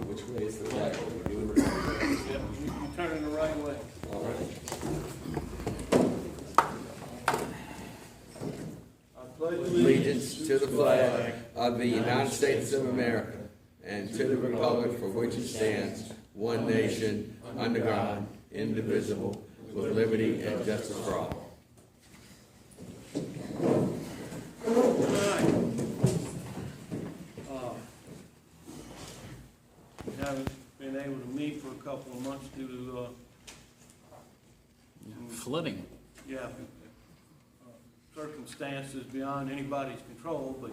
Which way is the right? We're doing it right. Yep, you turn it the right way. All right. I pledge Allegiance to the flag of the United States of America and to the republic for which it stands, one nation, under God, indivisible, with liberty and justice for all. We haven't been able to meet for a couple of months due to, Flooding. circumstances beyond anybody's control, but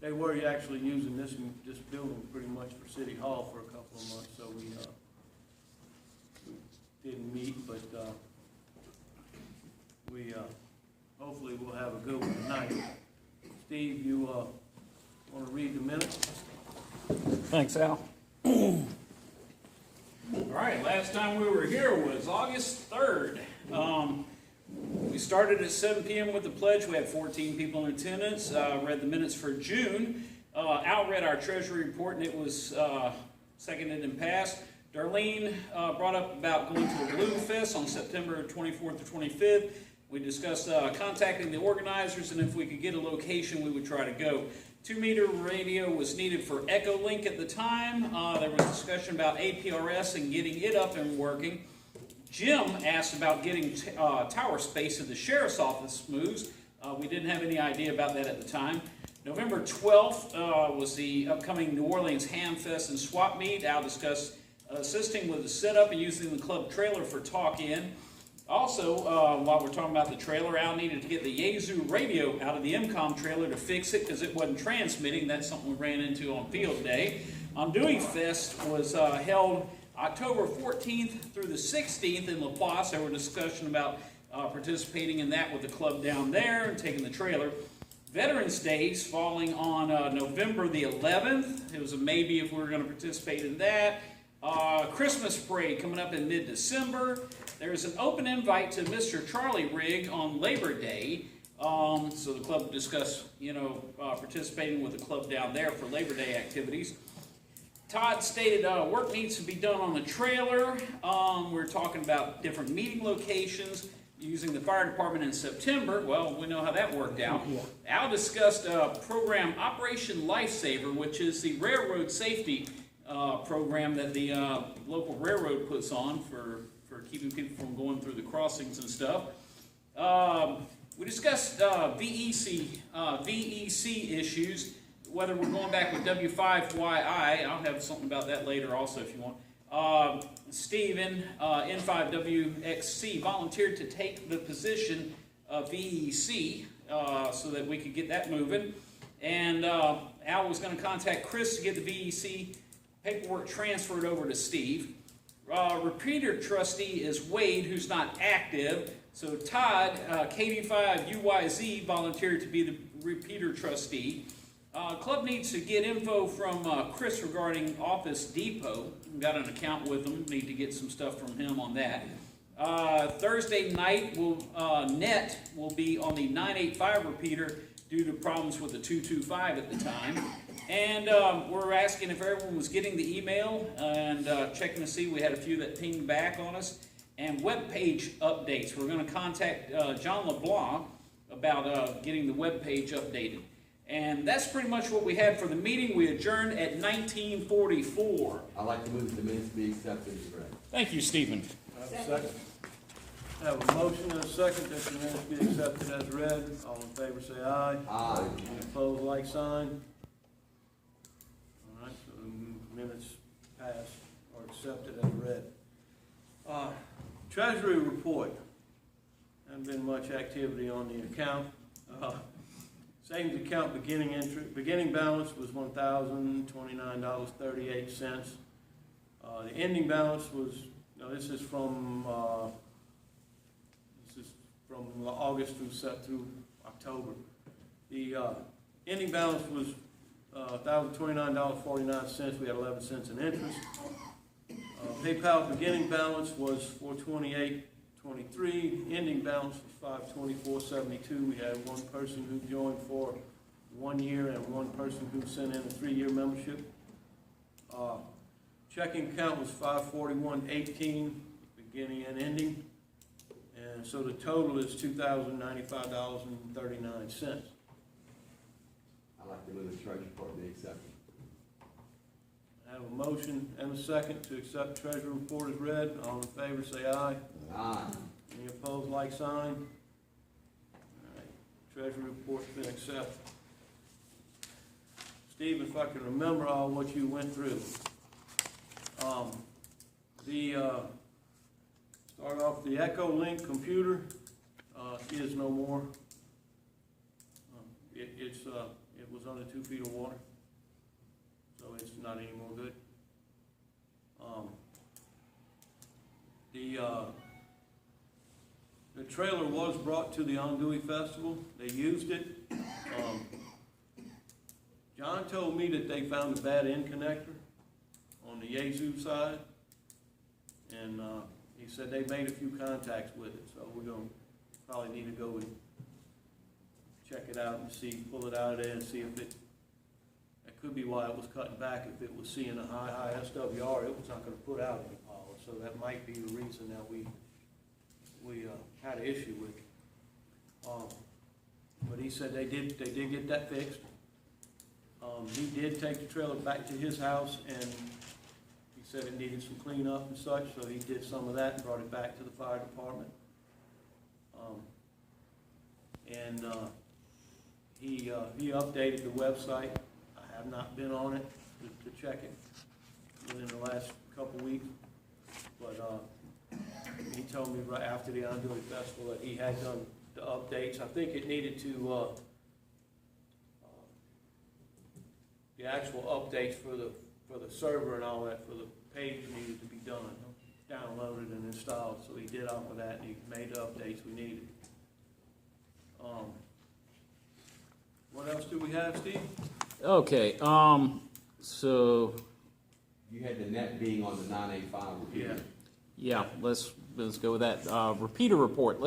they were actually using this building pretty much for City Hall for a couple of months, so we didn't meet, but we hopefully we'll have a good one tonight. Steve, you want to read the minutes? Thanks, Al. All right, last time we were here was August 3rd. We started at 7 p.m. with the pledge. We had 14 people in attendance. Read the minutes for June. Al read our treasury report, and it was seconded and passed. Darlene brought up about going to a Balloon Fest on September 24th to 25th. We discussed contacting the organizers, and if we could get a location, we would try to go. 2-meter radio was needed for Echolink at the time. There was discussion about APRS and getting it up and working. Jim asked about getting tower space at the sheriff's office moves. We didn't have any idea about that at the time. November 12th was the upcoming New Orleans Hamfest and swap meet. Al discussed assisting with the setup and using the club trailer for talk-in. Also, while we're talking about the trailer, Al needed to get the Yazoo radio out of the MCOM trailer to fix it because it wasn't transmitting. That's something we ran into on field day. Dewey Fest was held October 14th through the 16th in La Place. There were discussion about participating in that with the club down there and taking the trailer. Veterans Days falling on November the 11th. It was a maybe if we were going to participate in that. Christmas parade coming up in mid-December. There's an open invite to Mr. Charlie Rigg on Labor Day. So the club discussed, participating with the club down there for Labor Day activities. Todd stated work needs to be done on the trailer. We're talking about different meeting locations, using the fire department in September. Well, we know how that worked out. Yeah. Al discussed program Operation Lifesaver, which is the railroad safety program that the local railroad puts on for keeping people from going through the crossings and stuff. We discussed VEC issues, whether we're going back with W5YI. I'll have something about that later also if you want. Steven, N5WXC, volunteered to take the position of VEC so that we could get that moving. And Al was going to contact Chris to get the VEC paperwork transferred over to Steve. Repeater trustee is Wade, who's not active. So Todd, K5ARC volunteered to be the repeater trustee. Club needs to get info from Chris regarding Office Depot. We've got an account with him. Need to get some stuff from him on that. Thursday night, net will be on the 985 repeater due to problems with the 225 at the time. And we're asking if everyone was getting the email and checking to see. We had a few that pinged back on us. And web page updates. We're going to contact John LeBlanc about getting the web page updated. And that's pretty much what we had for the meeting. We adjourned at 1944. I'd like to move the minutes be accepted as read. Thank you, Stephen. Second. I have a motion and a second that the minutes be accepted as read. All in favor say aye. Aye. Any opposed, like sign. All right, so the minutes passed or accepted as read. Treasury report. Hasn't been much activity on the account. Savings account beginning balance was $1,029.38. The ending balance was, this is from August through October. The ending balance was $1,029.49. We had 11 cents in interest. PayPal beginning balance was $428.23. Ending balance was $524.72. We had one person who joined for 1 year and one person who sent in a 3-year membership. checking account was $541.18, beginning and ending. And so the total is $2,095.39. I'd like to move the treasury report be accepted. I have a motion and a second to accept treasury report as read. All in favor, say aye. Aye. Any opposed, like sign? All right, treasury report's been accepted. Steve, if I can remember all what you went through. Start off, the Echolink computer, is no more. It was under 2 feet of water, so it's not any more good. The trailer was brought to the Andouille Festival. They used it. John told me that they found a bad end connector on the Yazoo side, and he said they made a few contacts with it, so we're gonna probably need to go and check it out and see, pull it out of there and see if it, that could be why it was cutting back. If it was seeing a high SWR, it was not gonna put out any power, so that might be the reason that we had an issue with it. But he said they did get that fixed. He did take the trailer back to his house, and he said it needed some cleanup and such, so he did some of that and brought it back to the fire department. He updated the website. I have not been on it to check it within the last couple weeks, but he told me right after the Andouille Festival that he had done the updates. I think it needed to, the actual updates for the server and all that, for the page needed to be done, downloaded and installed, so he did all of that, and he made the updates we needed. What else do we have, Steve? Okay, so, You had the net being on the 985 repeater. yeah, let's go with that. Repeater report,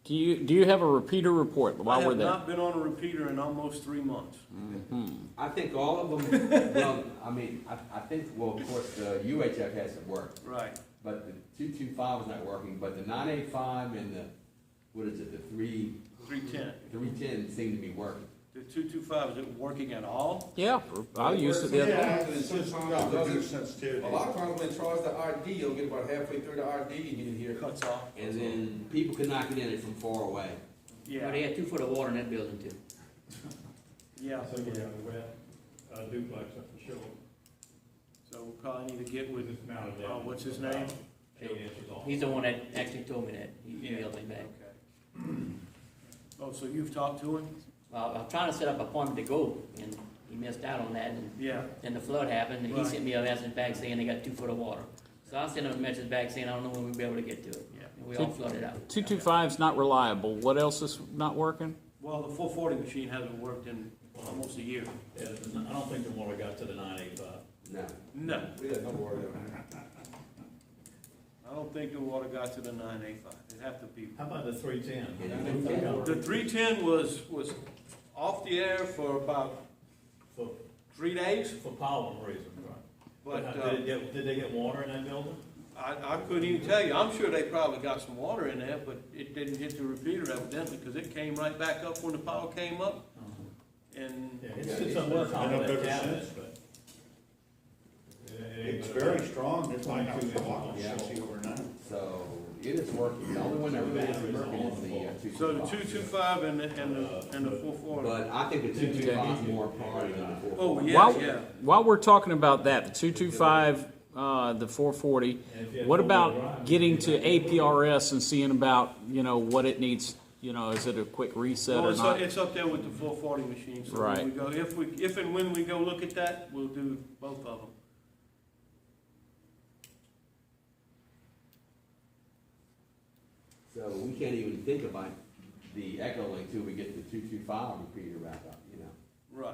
do you have a repeater report while we're there? I have not been on a repeater in almost 3 months. Mm-hmm. I think all of them, well, I mean, I think, well, of course, the UHF hasn't worked, Right. but the 225 is not working, but the 985 and the, what is it, the 310 seem to be working. The 225, is it working at all? Yeah, I used it the other day. Actually, sometimes reduce sensitivity. A lot of times when it tries the RD, you'll get about halfway through the RD and you hear It cuts off. And then people can not get in it from far away. Yeah. They had 2 foot of water in that building too. Yeah. So we have a wet duplex up the shore. So we'll probably need to get with, It's mounted down. what's his name? 8 inches off. He's the one that actually told me that. He emailed me back. Okay. Oh, so you've talked to him? I'm trying to set up an appointment to go, and he missed out on that, and Yeah. then the flood happened, and he Right. sent me a message back saying they got 2 foot of water. So I sent him a message back saying I don't know when we'll be able to get to it. Yeah. And we all flooded out. 225's not reliable. What else is not working? Well, the 440 machine hasn't worked in almost a year. Yeah, I don't think the water got to the 985. No. No, we had no worry about it. I don't think the water got to the 985. It'd have to be. How about the 310? The 310 was off the air for about For 3 days, power reasons, right? but Did they get water in that building? I couldn't even tell you. I'm sure they probably got some water in there, but it didn't hit the repeater evidently, because it came right back up when the power came up, and Yeah, it's up on top of that cabinet, but. It's very strong. It's like 22 inches. Yeah. overnight. So it is working. The only one that really isn't working is the 225. so the 225 and the 440. But I think the 225 is more priority than the 440. Oh, yeah, While, yeah. while we're talking about that, the 225, the 440, what about getting to APRS and seeing about, what it needs, is it a quick reset Well, or not? it's up there with the 440 machine, so Right. when we go, if and when we go look at that, we'll do both of them. So we can't even think about the Echolink till we get the 225 repeater back up, Right.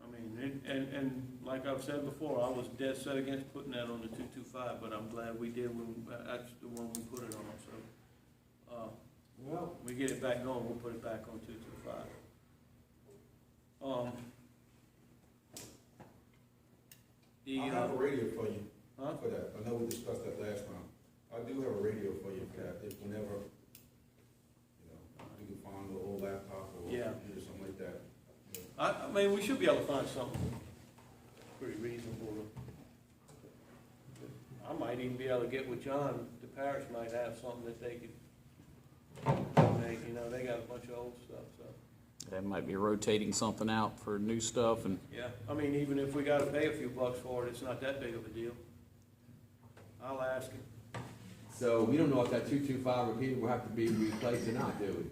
I mean, and like I've said before, I was dead set against putting that on the 225, but I'm glad we did when, that's the one we put it on, so. Well, We get it back going, we'll put it back on 225. The, I have a radio for you, huh? for that. I know we discussed that last time. I do have a radio for you for that, if whenever, you know, you can find an old laptop or Yeah. computer, something like that. I mean, we should be able to find something pretty reasonable. I might even be able to get with John, the parish might have something that they could donate, you know, they got a bunch of old stuff, so. They might be rotating something out for new stuff and, Yeah, I mean, even if we gotta pay a few bucks for it, it's not that big of a deal. I'll ask him. So we don't know if that 225 repeater will have to be replaced or not, do we?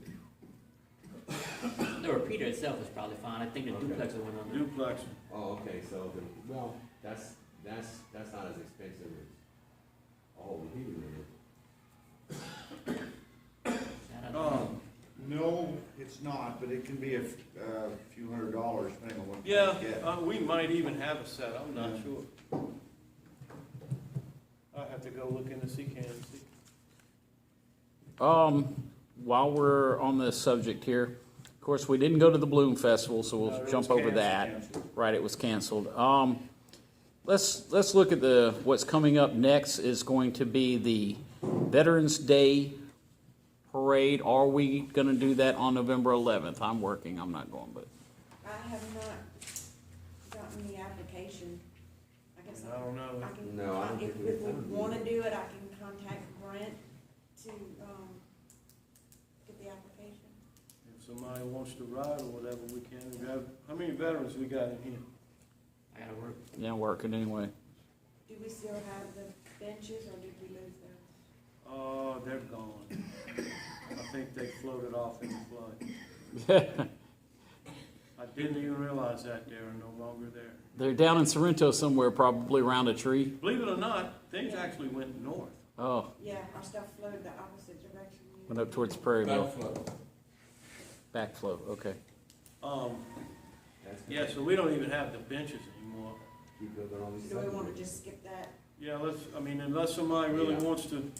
The repeater itself is probably fine. I think the Okay. duplex will went under. Duplex, Oh, okay, so, well, that's not as expensive as a whole repeater is. I don't know. No, it's not, but it can be a few $100s depending on what you yeah, get. we might even have a set, I'm not sure. I have to go look in the can and see. while we're on this subject here, of course, we didn't go to the Bloom Festival, so No, we'll it jump was over that. canceled. Right, it was canceled. Let's look at what's coming up next is going to be the Veterans Day Parade. Are we going to do that on November 11th? I'm working, I'm not going, but. I have not gotten the application. I guess I don't know. I can, No, I don't if think we if we have. wanna do it, I can contact Brent to, get the application. If somebody wants to ride or whatever, we can. We have, how many veterans we got in here? I gotta work. Yeah, working anyway. Do we still have the benches or did we lose them? Oh, they're gone. I think they floated off in the flood. I didn't even realize that they're no longer there. They're down in Sorrento somewhere, probably around a tree. Believe it or not, things actually went north. Oh, Yeah, our stuff flowed the opposite direction. went up towards Prairie Mill. Backflow. Backflow, okay. That's Yeah, so we don't even have the benches anymore. Keep building all these Do we wanna subdivisions. just skip that? Yeah, unless somebody really Yeah. wants to,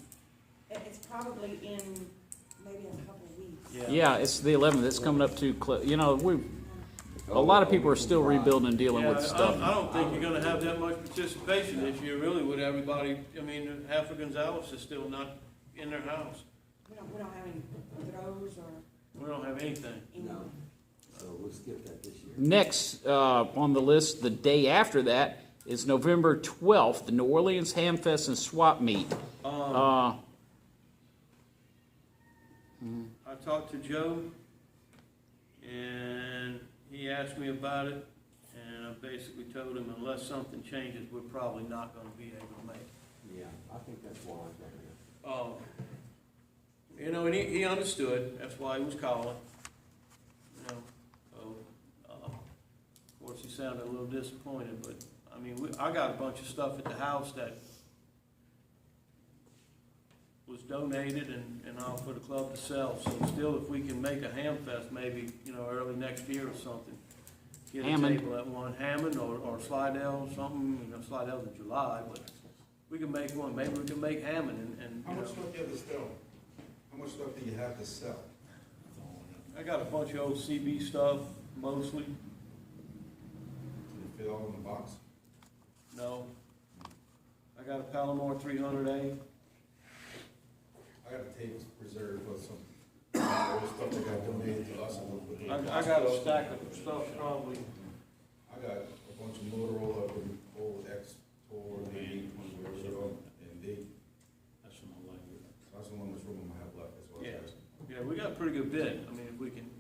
It's probably in maybe a couple of weeks. yeah. Yeah, it's the 11th, it's coming up to, a lot of people are still rebuilding and dealing Yeah, with stuff. I don't think you're gonna have that much participation this year, really, with everybody. I mean, half of Gonzales is still not in their house. We don't have any throws or We don't have anything. any. No, so we'll skip that this year. Next on the list, the day after that, is November 12th, the New Orleans Hamfest and Swap Meet. I talked to Joe, and he asked me about it, and I basically told him unless something changes, we're probably not gonna be able to make it. Yeah, I think that's wise right now. You know, and he understood, that's why he was calling. You know, so, of course, he sounded a little disappointed, but, I mean, I got a bunch of stuff at the house that was donated and all for the club to sell, so still, if we can make a ham fest, maybe, you know, early next year or something. Get a Hammond. table at one, Hammond or Slidell, something, you know, Slidell's in July, but we can make one, maybe we can make Hammond and, How you much know. stuff do you have to sell? How much stuff do you have to sell? I got a bunch of old CB stuff, mostly. Can you fit all in the box? No. I got a Palomar 300A. I got the tables preserved for some, old stuff that got donated to us. I got a stack of stuff probably. I got a bunch of Motorola, old X4, maybe, and they, that's the one that's room I have left as well. Yeah. Yeah, we got a pretty good bid. I mean, if we can.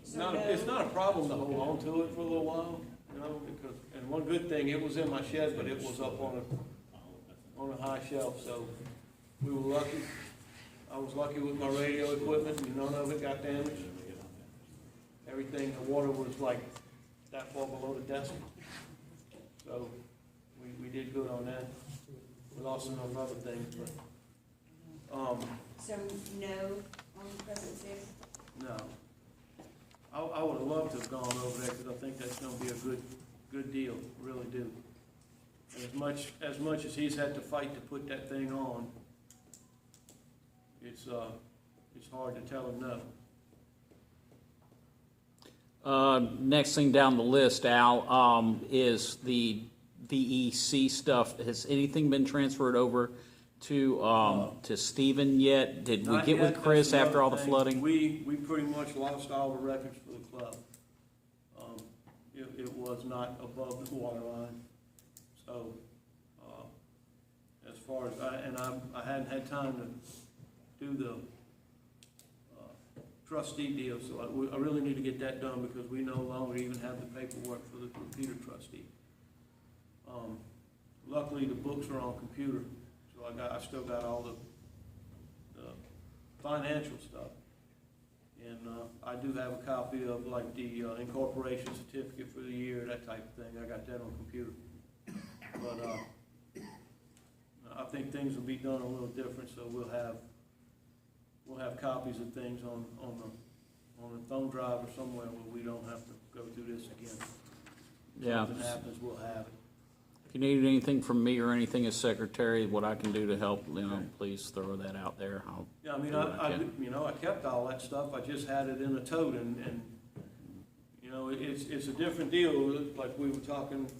So It's not a problem to hold on to it for a little while, you know, because, and one good thing, it was in my shed, but it was up on a high shelf, so we were lucky. I was lucky with my radio equipment, and none of it got damaged. Everything, the water was like that far below the desk. So we did good on that. We lost some other things, but, So no on President's Day? no. I would have loved to have gone over there, because I think that's gonna be a good deal, really do. And as much as he's had to fight to put that thing on, it's hard to tell him no. Next thing down the list, Al, is the VEC stuff, has anything been transferred over to Stephen yet? Did we Not get yet, with Chris that's after all the another thing. flooding? We pretty much lost all the records for the club. It was not above the water line, so, as far as I hadn't had time to do the trustee deal, so I really need to get that done because we no longer even have the paperwork for the repeater trustee. Luckily, the books are on computer, so I still got all the financial stuff. And I do have a copy of like the incorporation certificate for the year, that type of thing. I got that on computer. But I think things will be done a little different, so we'll have copies of things on the thumb drive or somewhere where we don't have to go through this again. Yeah. If something happens, we'll have it. If you need anything from me or anything as secretary, what I can do to help, please throw that out there. Yeah, I mean, do what I can. I kept all that stuff, I just had it in a tote, and it's a different deal, like we were talking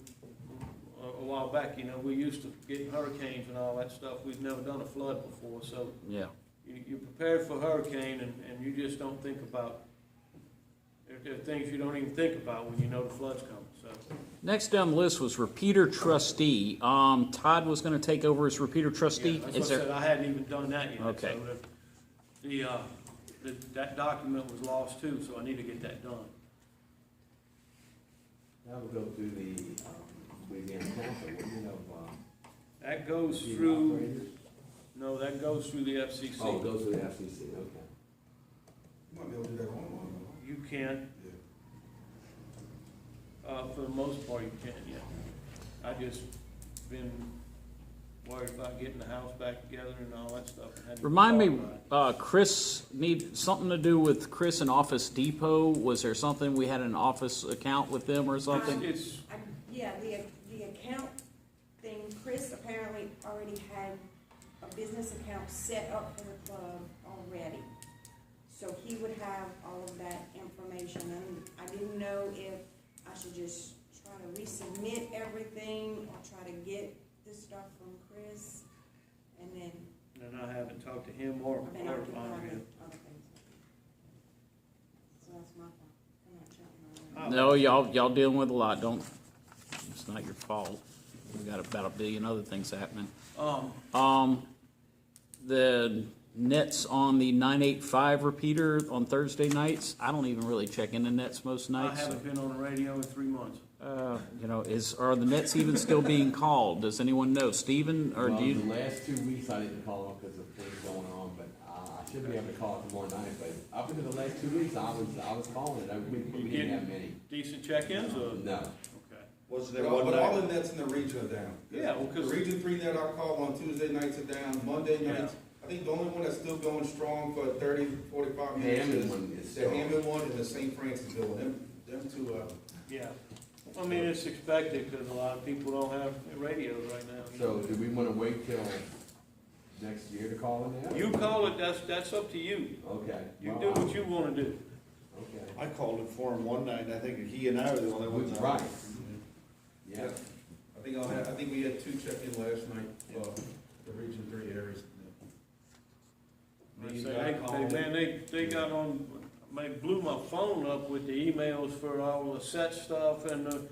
a while back, we used to get hurricanes and all that stuff, we've never done a flood before, so Yeah. you're prepared for a hurricane, and you just don't think about, there are things you don't even think about when you know the flood's coming, so. Next down the list was repeater trustee. Todd was gonna take over as repeater trustee. Yeah, that's Is what I there? said, I hadn't even done that yet. Okay. So that document was lost too, so I need to get that done. That would go through the, Louisiana Council, wouldn't it, That goes of through, operators? no, that goes through the FCC. Oh, it goes through the FCC, okay. You might be able to do that online, though. You can, for the most part, you can, yeah. I just been worried about getting the house back together and all that stuff. and hadn't Remind me, thought about it. Chris, need something to do with Chris and Office Depot? Was there something, we had an office account with them or something? It's, Yeah, the account thing, Chris apparently already had a business account set up for the club already. So he would have all of that information, and I didn't know if I should just try to resubmit everything or try to get this stuff from Chris, and then. and I haven't talked to him or I've been occupied Andrea. with other things. So that's my fault. I'm not jumping on that. No, y'all dealing with a lot, it's not your fault. We got about 1 billion other things happening. The nets on the 985 repeater on Thursday nights, I don't even really check in the nets most I nights. haven't been on the radio in 3 months. Are the nets even still being called? Does anyone know? Steven, or Well, do you? the last 2 weeks I didn't call them because of things going on, but I should be able to call it tomorrow night, but up until the last 2 weeks, I was calling it every week, we didn't have many. Decent check-ins or? No. Okay. Was there But one but all night? the nets in the region are down. Yeah, well, The 'cause- Region 3 net I call on Tuesday nights are down, Monday Yeah. nights. I think the only one that's still going strong for 30, 45 minutes Hammond is one is the strong. Hammond one and the St. Francis one. Them two, Yeah. I mean, it's expected because a lot of people don't have radios right now. So do we want to wait till next year to call it now? You call it, that's up to you. Okay. You well, do what you want to do. Okay. I called it for him one night, I think he and I were the only ones. on. Right. Yeah. I think we had 2 check-in last night, the Region 3 areas. They got on, they blew my phone up with the emails for all the set stuff and the.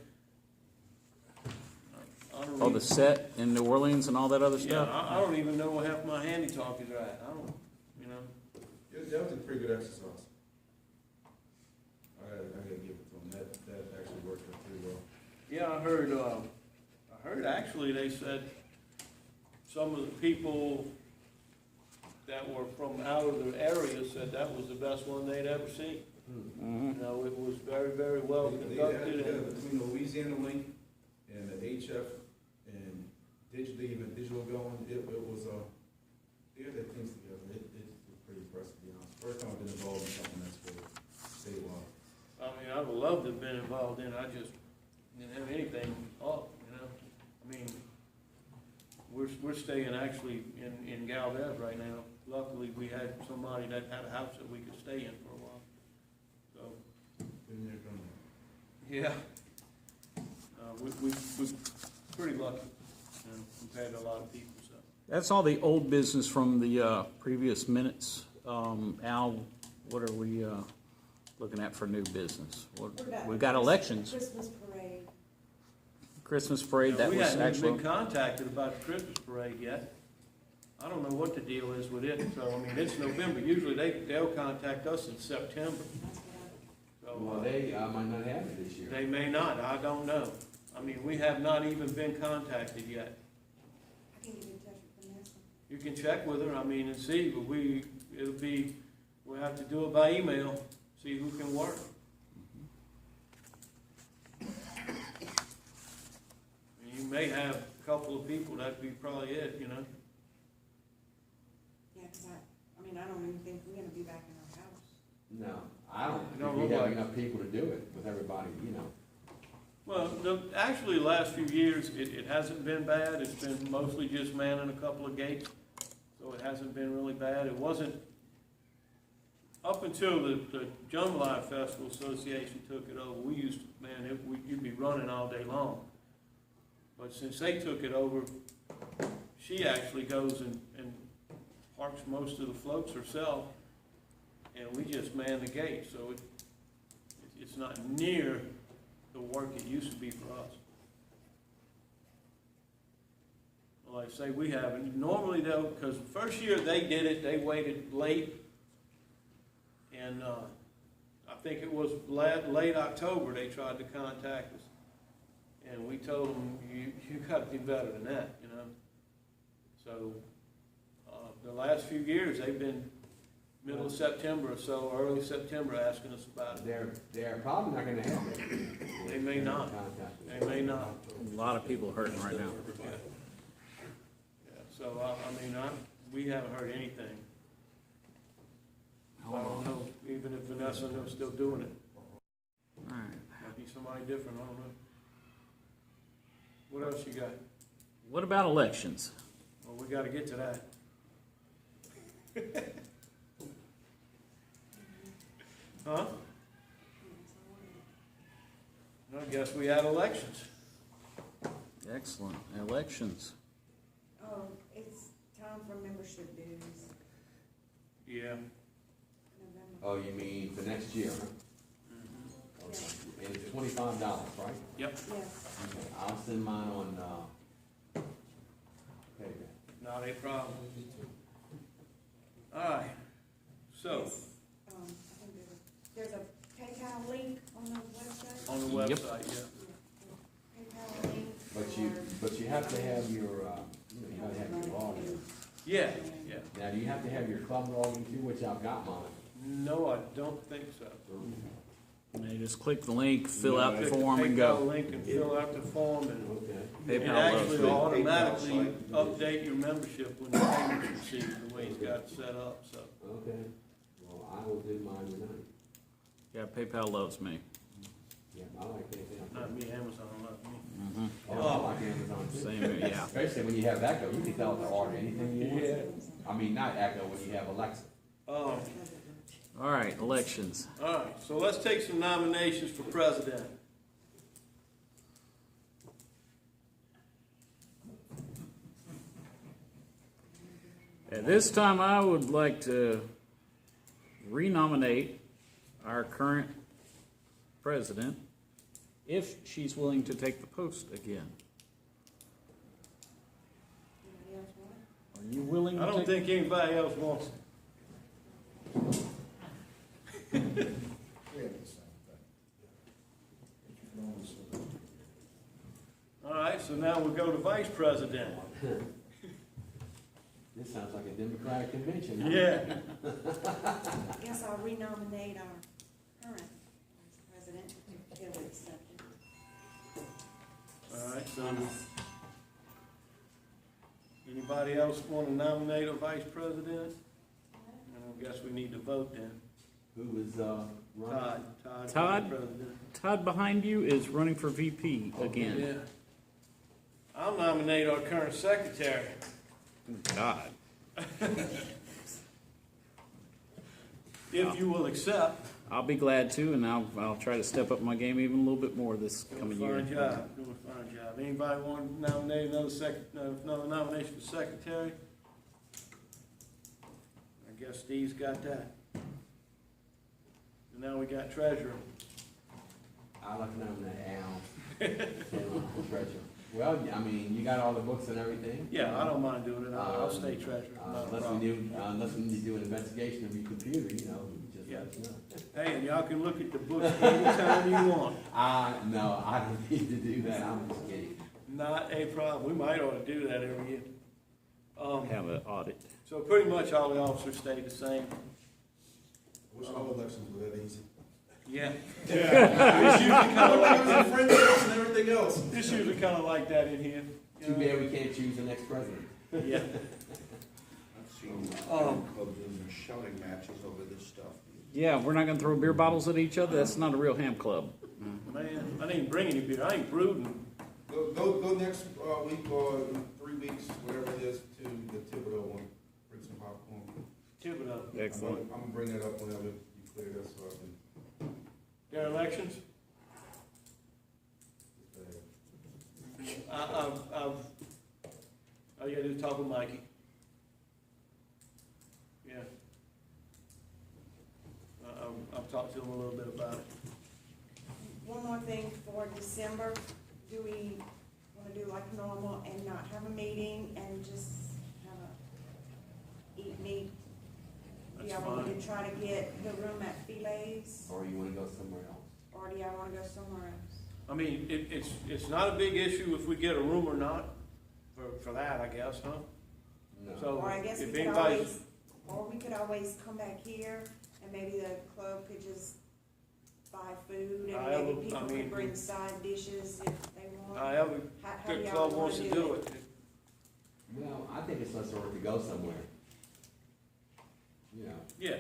Oh, the set in New Orleans and all that other Yeah, stuff? I don't even know where half my handy talkies are at. I don't, you know. That was a pretty good exercise. I gotta give it to them, that actually worked out pretty well. Yeah, I heard actually they said some of the people that were from out of the area said that was the best one they'd ever seen. Mhm. You know, it was very, very well They had conducted and, between the Louisiana Link and the HF and digital going, it was, they had their things together, it was pretty impressive, to be honest. First time I've been involved in something that's for statewide. I mean, I would love to have been involved in it, I just didn't have anything up, you know? I mean, we're staying actually in Gonzales right now. Luckily, we had somebody that had a house that we could stay in for a while, so. Been there, done that. Yeah. We've pretty lucky, you know, compared to a lot of people, so. That's all the old business from the previous minutes. Al, what are we looking at for new business? What about We've got elections, Christmas parade. Christmas parade, You know, that we was haven't even actually, been contacted about the Christmas parade yet. I don't know what the deal is with it, so, I mean, it's November, usually they'll contact us in September. That's what So, Well, they might not have it this year. they may not, I don't know. I mean, we have not even been contacted yet. I can get in touch with Vanessa. You can check with her, I mean, and see, but we'll have to do it by email, see who can work. You may have a couple of people, that'd be probably it, you know? Yeah, 'cause I mean, I don't even think we're gonna be back in our house. No, I don't No, think we have like- enough people to do it with everybody, you know. Well, actually, the last few years, it hasn't been bad, it's been mostly just manning a couple of gates, so it hasn't been really bad. It wasn't, up until the Jambalaya Festival Association took it over, we used to, man, you'd be running all day long. But since they took it over, she actually goes and parks most of the floats herself, and we just man the gate, so it's not near the work it used to be for us. Like I say, we haven't, normally though, because the first year they did it, they waited late, and I think it was late October they tried to contact us. And we told them, you gotta do better than that, you know? So, the last few years, they've been middle of September or so, early September, asking us about it. They're probably not gonna have it. They may not. They may not. a lot of people hurting right now. Yeah. Yeah, so, I mean, we haven't heard anything. I don't know, even if Vanessa and them still doing it. All right. Might be somebody different, I don't know. What else you got? What about elections? Well, we gotta get to that. Huh? I guess we had elections. Excellent, elections. Oh, it's time for membership dues, Yeah. November. Oh, you mean for next year, huh? Okay. And it's $25, right? Yep. Yes. Okay, I'll send mine on, PayPal. Not a problem. All right, so, Yes. I think there's a PayPal link on the website. on the Yep. website, yeah. PayPal link. But you have to have your, you gotta have your login. Yeah, yeah. Now, do you have to have your club login too, which I've got mine? No, I don't think so. And you just click the link, fill out the Click form and PayPal go. link and fill out the form, and Okay. it PayPal loves actually me. automatically PayPal site. update your membership when the payment's received, the way it's got it set up, so. Okay, well, I will do mine tonight. Yeah, PayPal loves me. Yeah, I like PayPal. Not me, Amazon, not me. Mm-hmm. Oh, I like Amazon too. Same, yeah. Especially when you have Echo, you can tell it to order anything you want. Yeah. I mean, not Echo, when you have Alexa. Um, All right, elections. all right, so let's take some nominations for president. At this time, I would like to renominate our current president, if she's willing to take the post again. Anybody else want it? Are you willing to I take? don't think anybody else wants it. We have the same thing. All right, so now we'll go to vice president. This sounds like a Democratic convention, huh? Yeah. Yes, I'll renominate our current vice president if he'll accept it. All right, so anybody else want to nominate a vice president? And I guess we need to vote then. Who is, running? Todd. Todd? for president. Todd behind you is running for VP again. Yeah. I'll nominate our current secretary. God. If you will accept. I'll be glad to, and I'll try to step up my game even a little bit more this coming year. Doing a fine job. Anybody want to nominate another nomination for secretary? I guess Steve's got that. And now we got treasurer. I like to nominate Al. Treasurer. Well, I mean, you got all the books and everything. Yeah, I don't mind doing it. I'll stay treasurer. Not a problem. Unless we need to do an investigation of your computer, just let us know. Hey, and y'all can look at the books anytime you want. No, I don't need to do that, I'm just kidding. Not a problem. We might ought to do that every year. Have an audit. So pretty much all the officers stay the same. I wish all elections were that easy. Yeah. It's usually kind of like that. Friendships and everything else. It's usually kind of like that in here. Too bad we can't choose the next president. Yeah. I've seen clubs in their shouting matches over this stuff. Yeah, we're not gonna throw beer bottles at each other. That's not a real ham club. Man, I didn't bring any beer. I ain't brooding. Go next week or in 3 weeks, whatever it is, to the Thibodaux one. Bring some popcorn. Thibodaux. Excellent. I'm gonna bring that up whenever you clear this up. Their elections? All you gotta do is talk with Mikey. Yeah. I've talked to him a little bit about it. One more thing for December, do we wanna do like normal and not have a meeting and just have a meet? Do That's y'all want me fine. to try to get the room at Philae's, Or you wanna go somewhere else? or do y'all wanna go somewhere else? I mean, it's not a big issue if we get a room or not, for that, I guess, huh? No. So Or I guess we if could anybody's, always, or we could always come back here and maybe the club could just buy food and maybe people could bring side dishes if they want. however How do the y'all club wanna wants to do it. Well, I think it's less work to go somewhere. Yeah,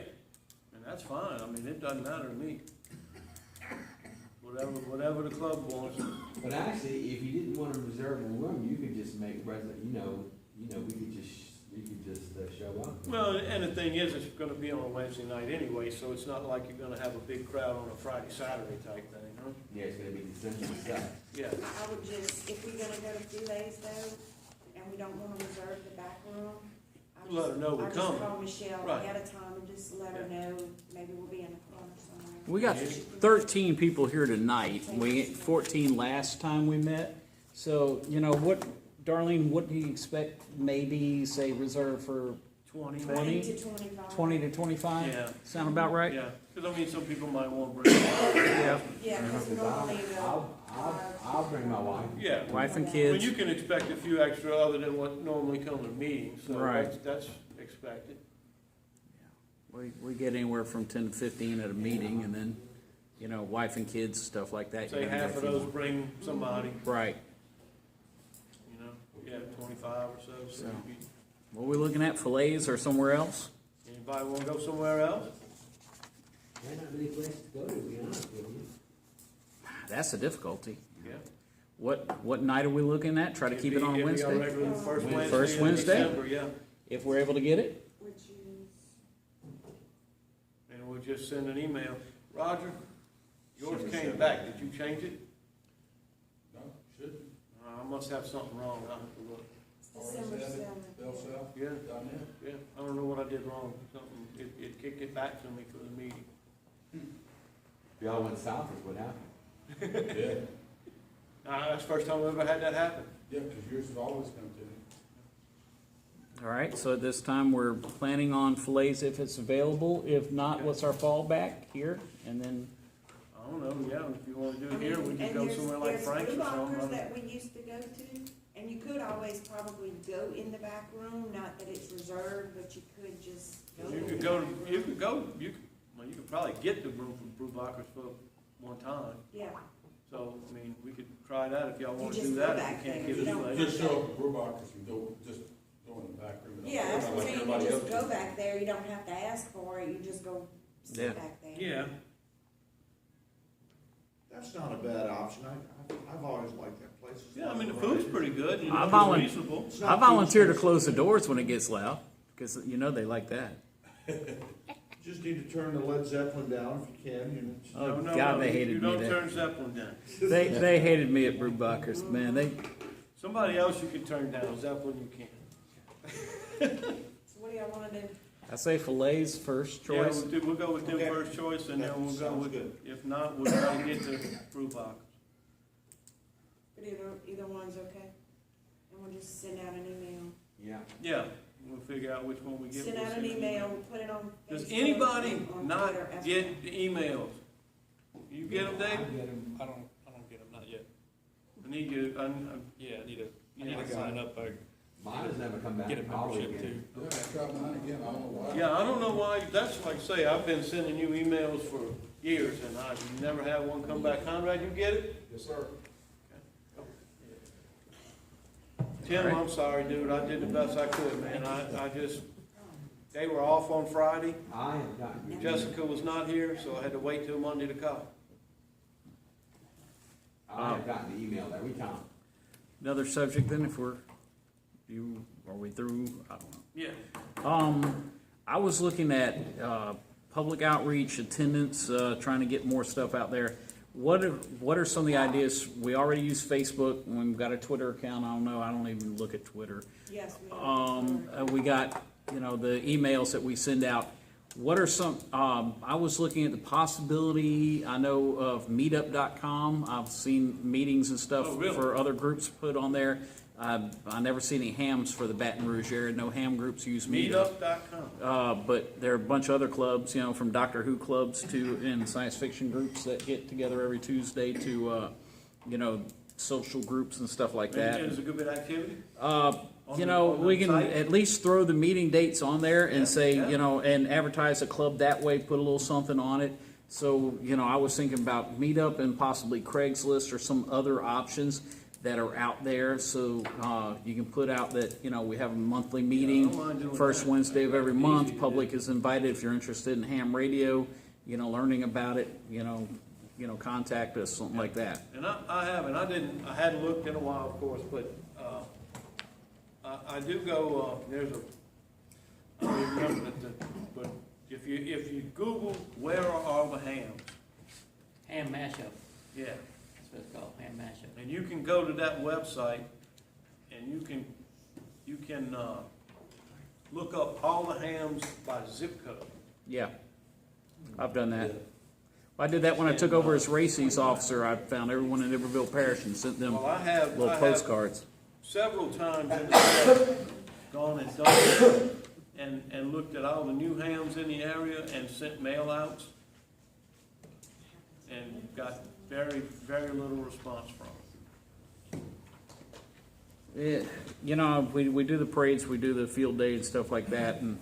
and that's fine. I mean, it doesn't matter to me. Whatever the club wants. But actually, if you didn't wanna reserve a room, you could just make we could just show up. Well, and the thing is, it's gonna be on a Wednesday night anyway, so it's not like you're gonna have a big crowd on a Friday, Saturday type thing, huh? Yeah, it's gonna be the central stuff. Yeah, I would just, if we're gonna go to Phila's though, and we don't wanna reserve the back room, Let her know we're I just coming. call Michelle Right. ahead of time and just let her know, maybe we'll be in the corner somewhere. We got 13 people here tonight. We had 14 last time we met. So, Darlene, what do you expect, maybe, say, reserve for 20 20? maybe? 20 to 25. 20 to 25? Yeah. Sound about right? Yeah, because I mean, some people might want to bring. Yeah. Yeah, because normally I'll bring my wife. Yeah. Wife and Well, kids. you can expect a few extra other than what normally come to meetings, so Right. that's expected. We get anywhere from 10 to 15 at a meeting, and then, wife and kids, stuff like that. Say You're gonna half get of a few those more. bring somebody, Right. 25 or so. So. What are we looking at, fillets or somewhere else? Anybody want to go somewhere else? There's not many places to go to be honest with you. That's the difficulty. Yeah. What night are we looking at? Try to keep it on It'd be our Wednesday, regular first Wednesday. Wednesday First in Wednesday? December, yeah. if we're able to get it. Which is, And we'll just send an email. Roger, yours came back. Did you change it? No, should. I must have something wrong. I'll have to look. December 7th. Bell South, Yeah, .net. yeah. I don't know what I did wrong. Something, it kicked it back to me for the meeting. If y'all went south, is what happened. Yeah, That's the first time I've ever had that happen. yeah, because yours has always come to me. All right, so at this time, we're planning on fillets if it's available. If not, what's our fallback here? And then, I don't know, yeah, if you want to do I it here, we mean, can and go there's- somewhere like Frank's or There's blue lockers something. that we used to go to, and you could always probably go in the back room, not that it's reserved, but you could just go. You could probably get the room from Brubacher's for one time. Yeah, So, I mean, we could try that if y'all You want to just do go that, back if you can't there. give You it don't- away. Just show up at Brewboxers and go in the back room. yeah, that's what I'm Like saying, you everybody just else go does. back there, you don't have to ask for it, you just go Yeah. sit back there. Yeah, That's not a bad option. I've always liked that place. yeah, I mean, the food's pretty good, I it's volun- reasonable. It's I not volunteer to too close the doors when it gets loud, because they like that. Just need to turn the Led Zeppelin down if you can, you know. Oh, No, God, no, they hated you me don't there. turn Zeppelin down. They hated me at Brewbuckers, man. Somebody else you can turn down, Zeppelin you can't. So what do y'all wanna do? I say fillets first Yeah, choice. we'll go with them Okay. first choice, and then we'll go Sounds with, good. if not, we'll try to get to brew box. But either one's okay? And we'll just send out an email. Yeah. Yeah, we'll figure out which one we get. Send We'll out an send email, put it on Does Facebook anybody and on not Twitter as get well. the emails? You get them, Dave? I don't get them, not yet. I need you, Yeah, I need Yeah, I to got sign it. up, Mine has never come back. get a Probably membership again. too. yeah, I don't know why, that's like I say, I've been sending you emails for years, and I've never had one come back. Conrad, you get it? Yes, sir. Tim, I'm sorry, dude, I did the best I could, man, I just, they were off on Friday, I have gotten. Jessica was not here, so I had to wait till Monday to call. I have gotten the email every time. Another subject then, if are we through? I don't know. Yeah. I was looking at public outreach, attendance, trying to get more stuff out there. What are some of the ideas? We already use Facebook, and we've got a Twitter account. I don't even look at Twitter. Yes, we are. We got, the emails that we send out. What are some, I was looking at the possibility, I know of meetup.com. I've seen meetings and stuff Oh, really? for other groups put on there. I never see any hams for the Baton Rouge area. No ham groups use Meetup. Meetup.com. But there are a bunch of other clubs, from Doctor Who clubs to and science fiction groups that get together every Tuesday to, social groups and stuff like that. Is it a good bit of activity? We can site? at least throw the meeting dates on there and Yeah, say, yeah. and advertise a club that way, put a little something on it. So, I was thinking about Meetup and possibly Craigslist or some other options that are out there. So, you can put out that, we have a monthly meeting, I don't mind doing first that. Wednesday of every Easy month. to do. Public is invited if you're interested in ham radio, learning about it, contact us, something like that. And I haven't, I hadn't looked in a while, of course, but, I do go, there's I don't even remember but if you Google, where are all the hams? Ham mashup, Yeah, that's what it's called, ham mashup. and you can go to that website, and you can look up all the hams by zip code. Yeah, I've done that. I did that when I took over as races officer. I found everyone in Iberville Parish and sent them Well, I have little postcards. several times in the past gone and done that and looked at all the new hams in the area and sent mail outs and got very, very little response from it. We do the parades, we do the field day and stuff like that. And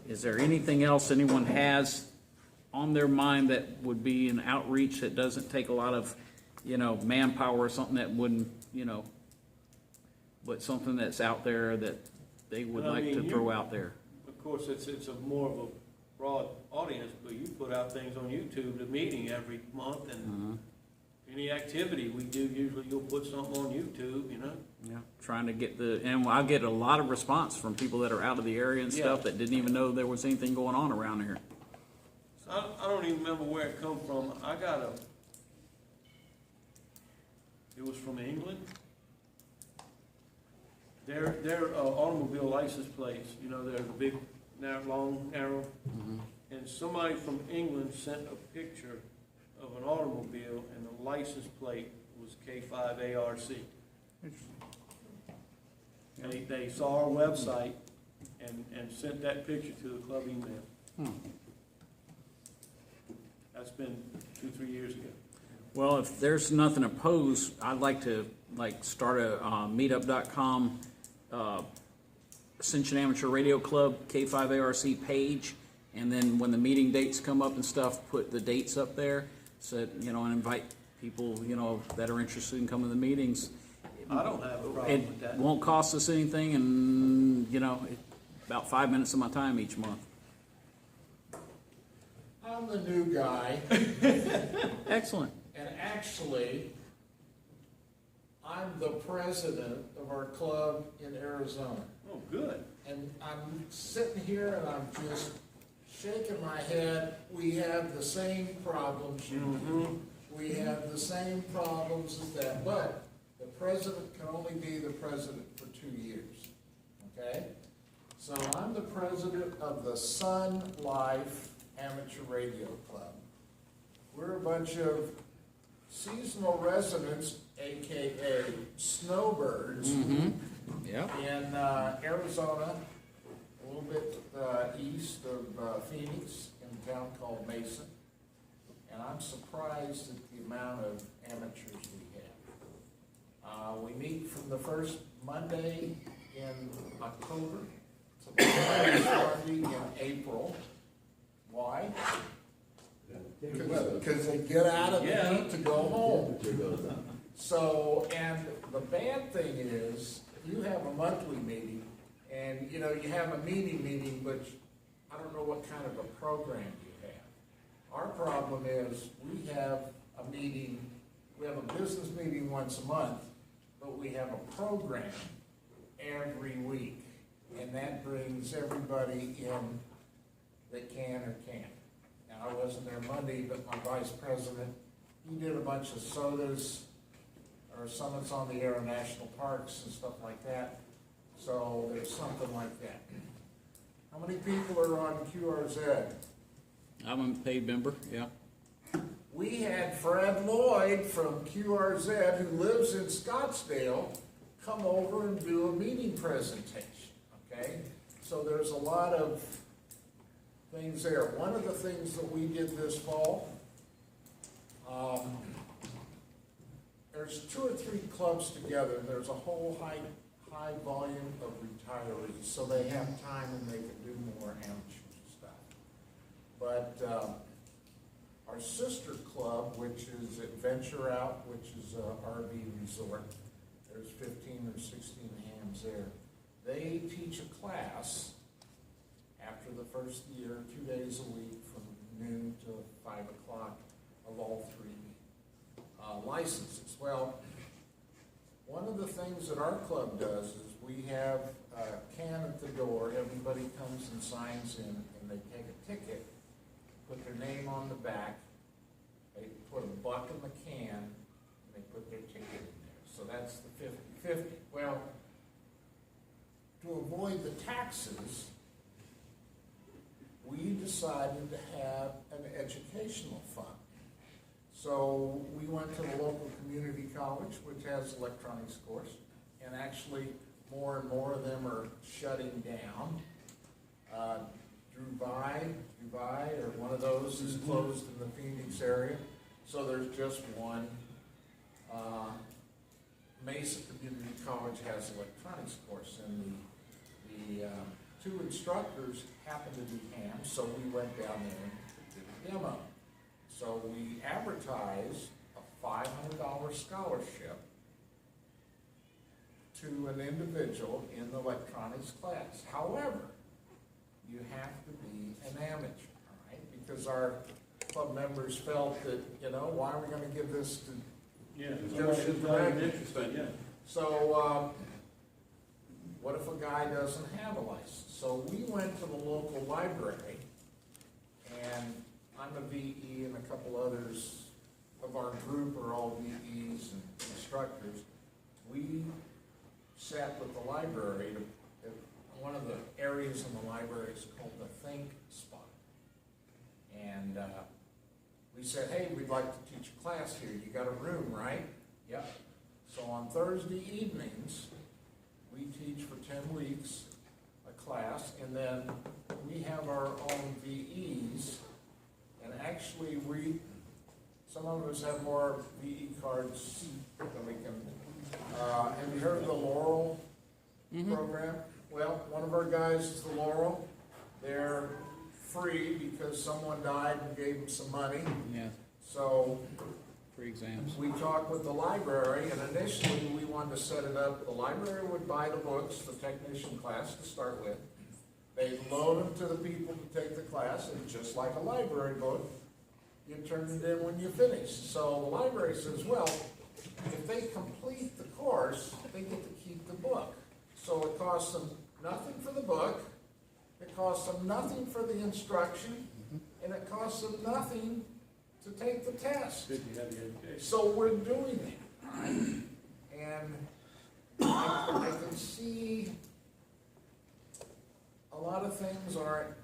is there anything else anyone has on their mind that would be an outreach that doesn't take a lot of, manpower or something that wouldn't, but something that's out there that they would Well, I like mean, to you- throw out there? Of course, it's a more of a broad audience, but you put out things on YouTube, the meeting every month, and any activity we do, usually you'll put something on YouTube, Yeah, trying to get and I get a lot of response from people that are out of the area and stuff Yeah. that didn't even know there was anything going on around here. I don't even remember where it come from. It was from England. Their automobile license plates, they're the big, long arrow. And somebody from England sent a picture of an automobile, and the license plate was K5ARC. They saw our website and sent that picture to the club email. That's been 2-3 years ago. Well, if there's nothing opposed, I'd like to start a meetup.com Ascension Amateur Radio Club K5ARC page, and then when the meeting dates come up and stuff, put the dates up there, so that, and invite people, that are interested in coming to the meetings. I don't have a problem It with that. won't cost us anything, and, about 5 minutes of my time each month. I'm the new guy, Excellent. and actually, I'm the president of our club in Arizona. Oh, good. And I'm sitting here and I'm just shaking my head. We have the same problems you do. We have the same problems as that, but the president can only be the president for 2 years, okay? So I'm the president of the Sunlife Amateur Radio Club. We're a bunch of seasonal residents, AKA snowbirds, Yep. in Arizona, a little bit east of Phoenix, in a town called Mason. And I'm surprised at the amount of amateurs we have. We meet from the first Monday in October to the last Monday in April. Why? Because they get out of the heat to go home. So, and the bad thing is, you have a monthly meeting, and you have a meeting, but I don't know what kind of a program you have. Our problem is, we have a meeting, we have a business meeting once a month, but we have a program every week, and that brings everybody in that can or can't. Now, I wasn't there Monday, but my vice president, he did a bunch of sodas, or summits on the air in national parks and stuff like that. So there's something like that. How many people are on QRZ? I'm a paid member, yeah. We had Fred Lloyd from QRZ, who lives in Scottsdale, come over and do a meeting presentation, okay? So there's a lot of things there. One of the things that we did this fall, there's 2 or 3 clubs together. There's a whole high volume of retirees, so they have time and they can do more amateur stuff. But our sister club, which is Adventure Out, which is a RV resort, there's 15 or 16 hams there. They teach a class after the first year, 2 days a week from noon to 5 o'clock of all 3 licenses. Well, one of the things that our club does is we have a can at the door. Everybody comes and signs in, and they take a ticket, put their name on the back, they put a buck in the can, and they put their ticket in there. So that's the 50-50. Well, to avoid the taxes, we decided to have an educational fund. So we went to the local community college, which has electronics course, and actually more and more of them are shutting down. Dubai, or one of those is closed in the Phoenix area, so there's just one. Mesa Community College has electronics course, and the 2 instructors happened to be hams, so we went down there and did a demo. So we advertised a $500 scholarship to an individual in the electronics class. However, you have to be an amateur, all right? Because our club members felt that, why are we going to give this to Joe Shizbagin? So what if a guy doesn't have a license? So we went to the local library, and I'm a VE, and a couple others of our group are all VEs and instructors. We sat with the library. One of the areas in the library is called the Think Spot. And we said, hey, we'd like to teach a class here. You got a room, right? Yep. So on Thursday evenings, we teach for 10 weeks a class, and then we have our own VEs. And actually, some of us have more VE cards than we can. Have you heard of the Laurel program? Well, one of our guys is the Laurel. They're free because someone died and gave them some money. Yeah. So Free exams. we talked with the library, and initially we wanted to set it up. The library would buy the books, the technician class to start with. They'd load them to the people to take the class, and just like a library book, you turn it in when you finish. So the library says, well, if they complete the course, they get to keep the book. So it costs them nothing for the book, It costs them nothing for the instruction, and it costs them nothing to take the test. Good to have the education. So we're doing it, right? And I can see a lot of things aren't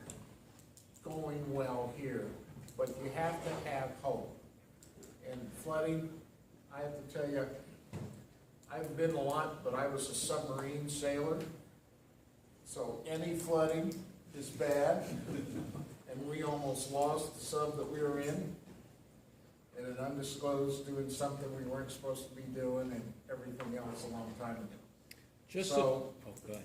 going well here, but you have to have hope. And flooding, I have to tell you, I've been a lot, but I was a submarine sailor. So any flooding is bad. And we almost lost the sub that we were in. And an undisclosed doing something we weren't supposed to be doing and everything else a long time ago. Just So- so, oh, go ahead.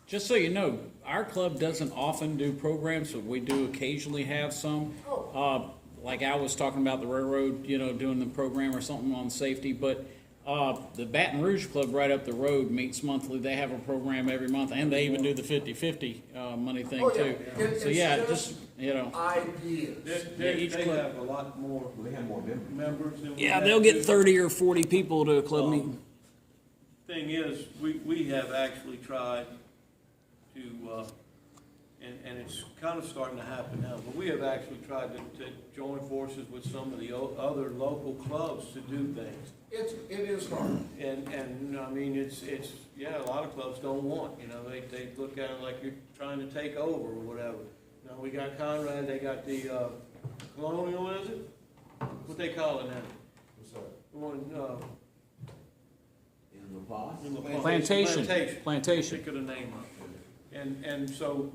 Just so you know, our club doesn't often do programs, but we do occasionally have some. Oh. Like I was talking about the railroad, you know, doing the program or something on safety, but the Baton Rouge Club right up the road meets monthly. They have a program every month, and they even do the 50-50 money thing Oh, yeah. too. It's So yeah, just just, you know. Ideas. They each club- have a lot more They have more members. members than we Yeah, have they'll get too. 30 or 40 people to a club meeting. Thing is, we have actually tried to, and it's kind of starting to happen now, but we have actually tried to join forces with some of the other local clubs to do things. It is hard. And I mean, it's, yeah, a lot of clubs don't want, you know, they look at it like you're trying to take over or whatever. Now, we got Conrad, they got the, Colonial, is it? What they call it now? What's that? The one, In La Paz? in La Paz. Plantation. Plantation. Think of the name of it. And so,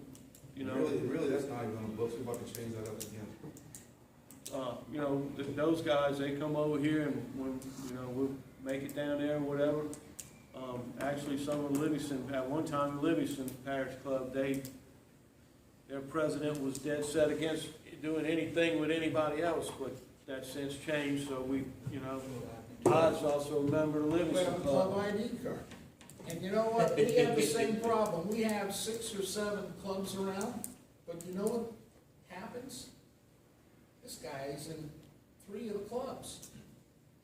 you know. Really, that's not even on the books, we're about to change that up again. You know, those guys, they come over here and when, you know, we'll make it down there or whatever. Actually, some of Livingston, at one time, Livingston Parish Club, their president was dead set against doing anything with anybody else, but that's since changed, so we, you know, Todd's also a member of the We have Livingston a club Club. ID card. And you know what? We have the same problem. We have 6 or 7 clubs around, but you know what happens? This guy is in 3 of the clubs.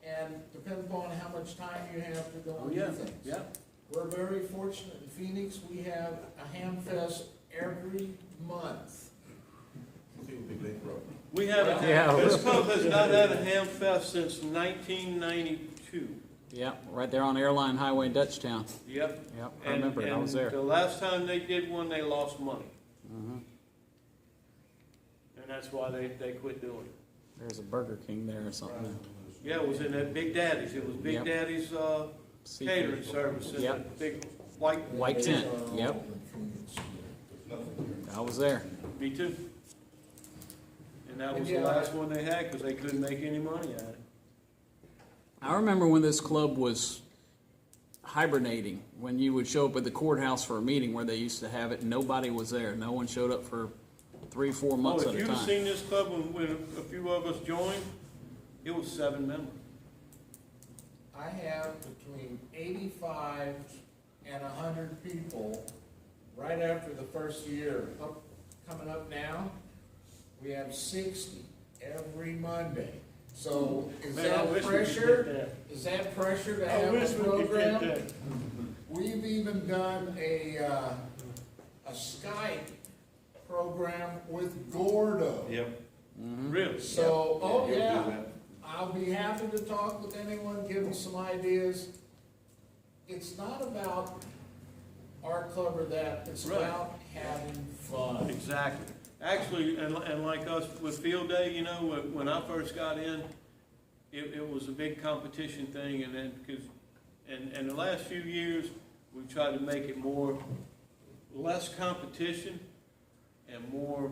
And depends upon how much time you have to go Oh, and yeah, do things. yeah. We're very fortunate in Phoenix. We have a Hamfest every month. People be bankrupt. We haven't, Yeah. this club has not had a ham fest since 1992. Yeah, right there on Airline Highway in Dutchtown. Yep. Yep, I remember it. I was there. And the last time they did one, they lost money. Mhm. And that's why they quit doing it. There's a Burger King there or something. Yeah, it was in that Big Daddy's. It was Big Yep. Daddy's, catering service in Yep. that big white. White tent, yep. I was there. Me too. And that was the Yeah. last one they had because they couldn't make any money at it. I remember when this club was hibernating, when you would show up at the courthouse for a meeting where they used to have it, and nobody was there. No one showed up for 3-4 months Oh, at if a you've time. seen this club when a few of us joined, it was 7 members. I have between 85 and 100 people right after the first year. Coming up now, we have 60 every Monday. So is Man, I that wish we could pressure? get that. Is that pressure to I have wish a we could get program? that. We've even done a Skype program with Gordo. Yep. Mhm. Really? So, oh He'll do yeah, that. I'll be happy to talk with anyone, give them some ideas. It's not about our club or that, it's Right. about having fun. Exactly. Actually, and like us with field day, you know, when I first got in, it was a big competition thing, and then, and the last few years, we've tried to make it less competition and more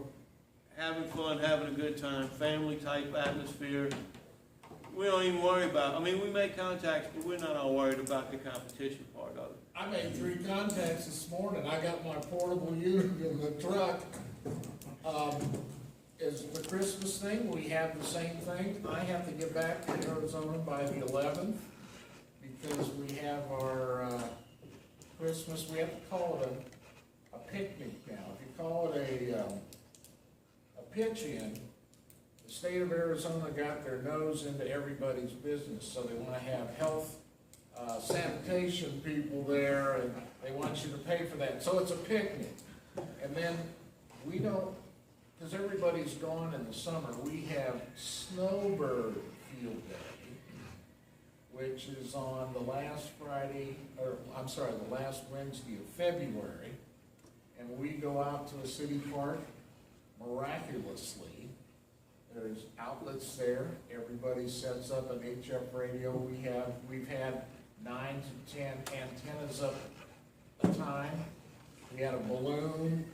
having fun, having a good time, family type atmosphere. We don't even worry about, I mean, we make contacts, but we're not all worried about the competition part of it. I made 3 contacts this morning, I got my portable unit in the truck. Is the Christmas thing, we have the same thing. I have to get back to Arizona by the 11th, because we have our, Christmas, we have to call it a picnic now. If you call it a pitch-in, the state of Arizona got their nose into everybody's business, so they wanna have health, sanitation people there, and they want you to pay for that. So it's a picnic. And then we don't, because everybody's gone in the summer, we have Snowbird Field Day, which is on the last Friday, or I'm sorry, the last Wednesday of February. And we go out to a city park miraculously. There's outlets there. Everybody sets up an HF radio. We've had 9 to 10 antennas up a time. We had a balloon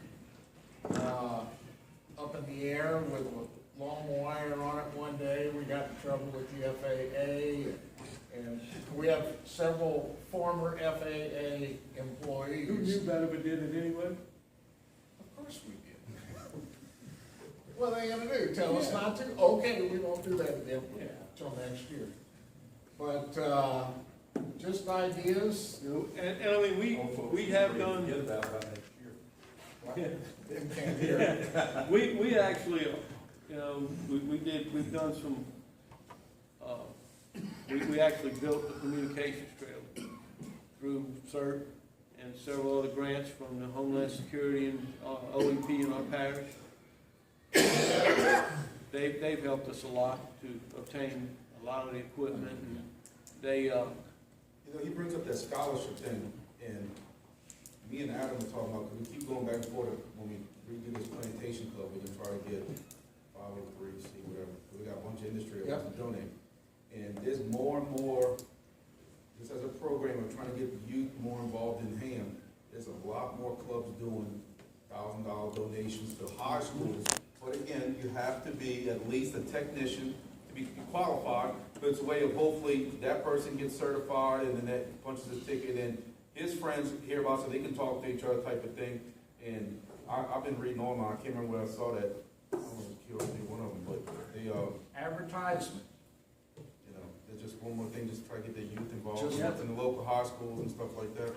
up in the air with a long wire on it one day. We got in trouble with the FAA. And we have several former FAA employees. Who knew better but did it anyway? Of course we did. What are they gonna do? Tell us not to? Okay, we won't do that again until next year. But, just ideas. And I mean, we have done. Forget about that next year. Can't hear it. We actually, you know, we've done some, we actually built the communications trail through CERT and several other grants from the Homeland Security and OEP in our parish. They've helped us a lot to obtain a lot of the equipment, and they, You know, he brings up that scholarship thing, and me and Adam were talking about, because we keep going back and forth when we redo this plantation club, we're gonna try to get 503C, whatever, we got a bunch of industry that wants to donate. And there's more and more, just as a program of trying to get youth more involved in HAM, there's a lot more clubs doing $1,000 donations to high schools. But again, you have to be at least a technician to be qualified, but it's a way of hopefully that person gets certified and then that punches his ticket and his friends hear about it so they can talk to each other type of thing. And I've been reading online, I can't remember where I saw that, I don't know if it was QRC, one of them, but they, Advertisement. you know, there's just one more thing, just try to get the youth involved Just- in the local high schools and stuff like that.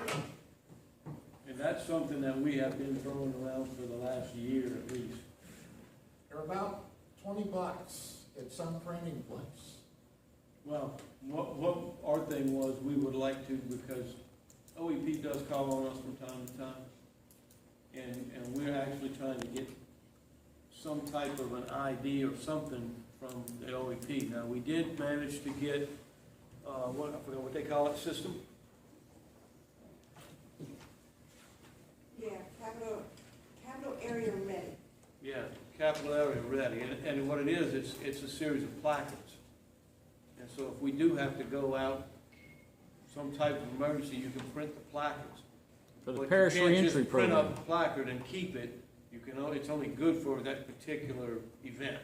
and that's something that we have been throwing around for the last year at least. They're about $20 at some training place. Well, what our thing was, we would like to, because OEP does call on us from time to time, and we're actually trying to get some type of an ID or something from the OEP. Now, we did manage to get, I forgot what they call it, system? Yeah, capital area ready. Yeah, capital area ready, and what it is, it's a series of placards. And so if we do have to go out, some type of emergency, you can print the placards. For the But parish you can't reentry just print program. up a placard and keep it, it's only good for that particular event.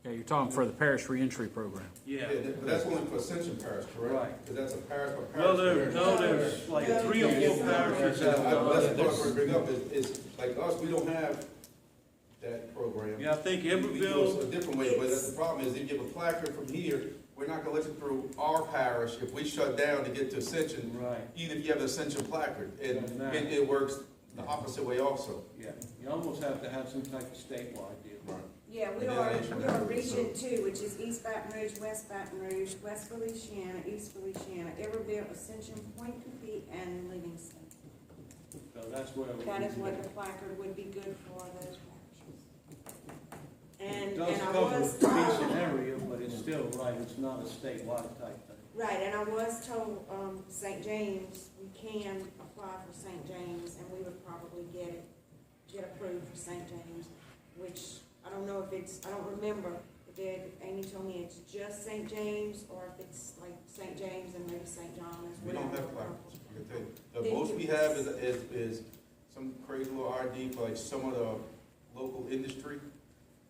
Yeah, you're talking for the parish reentry program. Yeah. But that's only for Ascension Parish, correct? Right. Because that's a parish by parish. Well, there's like 3 or 4 parishes That's have what I done. bring up, is like us, we don't have that program. Yeah, I think We do it Everville, a different way, but that's the problem, is if you have a placard from here, we're not gonna let you through our parish if we shut down to get to Ascension, right, even if you have the Ascension placard, and Doesn't matter. it works the opposite way also. yeah, you almost have to have some type of statewide deal. Right. Yeah, we And are, then we I are should- region 2, which is East Baton Rouge, West Baton Rouge, West Feliciana, East Feliciana, Everville, Ascension, Point Comfort, and Livingston. So that's where we That need is to what go. the placard would be good for, those parishes. And, It does and I cover a was decent told, area, but it's still right, it's not a statewide type thing. right, and I was told, St. James, we can apply for St. James, and we would probably get approved for St. James, which, I don't know if it's, I don't remember, Amy told me it's just St. James, or if it's like St. James and maybe St. John as We well. don't have placards, I can tell you. The most we have is some crazy little ID for like some of the local industry,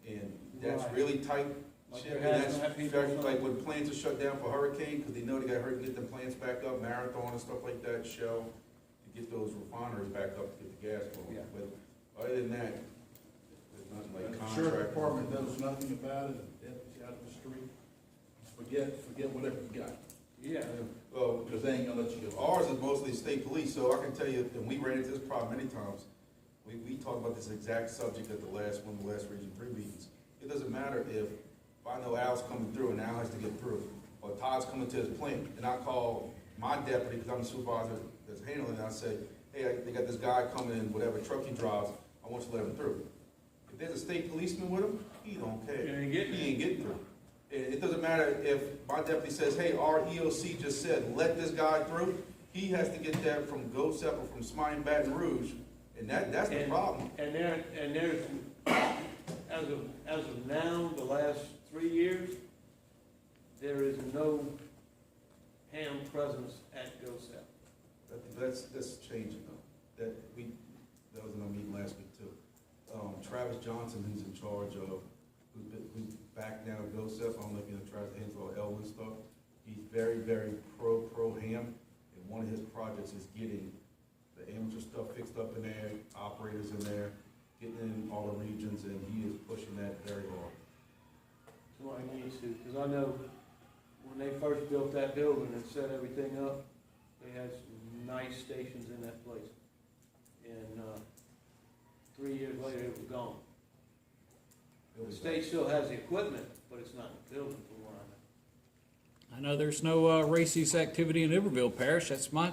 and that's Right. really tight. Like shit, there and has that's been people- like when plants are shut down for hurricane, because they know they got hurt, get them plants back up, Marathon and stuff like that, Shell, to get those refineries back up to get the gas flowing. Yeah. But other than that, there's nothing like The contract. sheriff department does nothing about it, the deputy out in the street, forget whatever you got, Yeah, Well, because they ain't gonna let you go. ours is mostly state police, so I can tell you, and we ran into this problem many times. We talked about this exact subject at one of the last Region 3 meetings. It doesn't matter if I know Al's coming through and Al has to get through, or Todd's coming to his plant, and I call my deputy, because I'm the supervisor that's handling it, and I say, hey, they got this guy coming in, whatever truck he drives, I want you to let him through. If there's a state policeman with him, he don't care. He ain't getting He ain't getting through. It doesn't matter if my deputy says, hey, our EOC just said, let this guy through. He has to get that from Gonzales or from Smyrna, Baton Rouge, and that's the problem. And there's, as of now, the last 3 years, there is no ham presence at Gonzales. That's changing though. That was in our meeting last week too. Travis Johnson, who's in charge of, who's back now at Gonzales, I don't know if you know Travis, Hensel or Elwin stuff. He's very, very pro ham, and one of his projects is getting the amateur stuff fixed up in there, operators in there, getting in all the regions, and he is pushing that very hard. So I need to, because I know when they first built that building and set everything up, they had some nice stations in that place. And 3 years later, it was gone. The state still has the equipment, but it's not in the building for what I know. I know there's no race activity in Iberville Parish. That's my,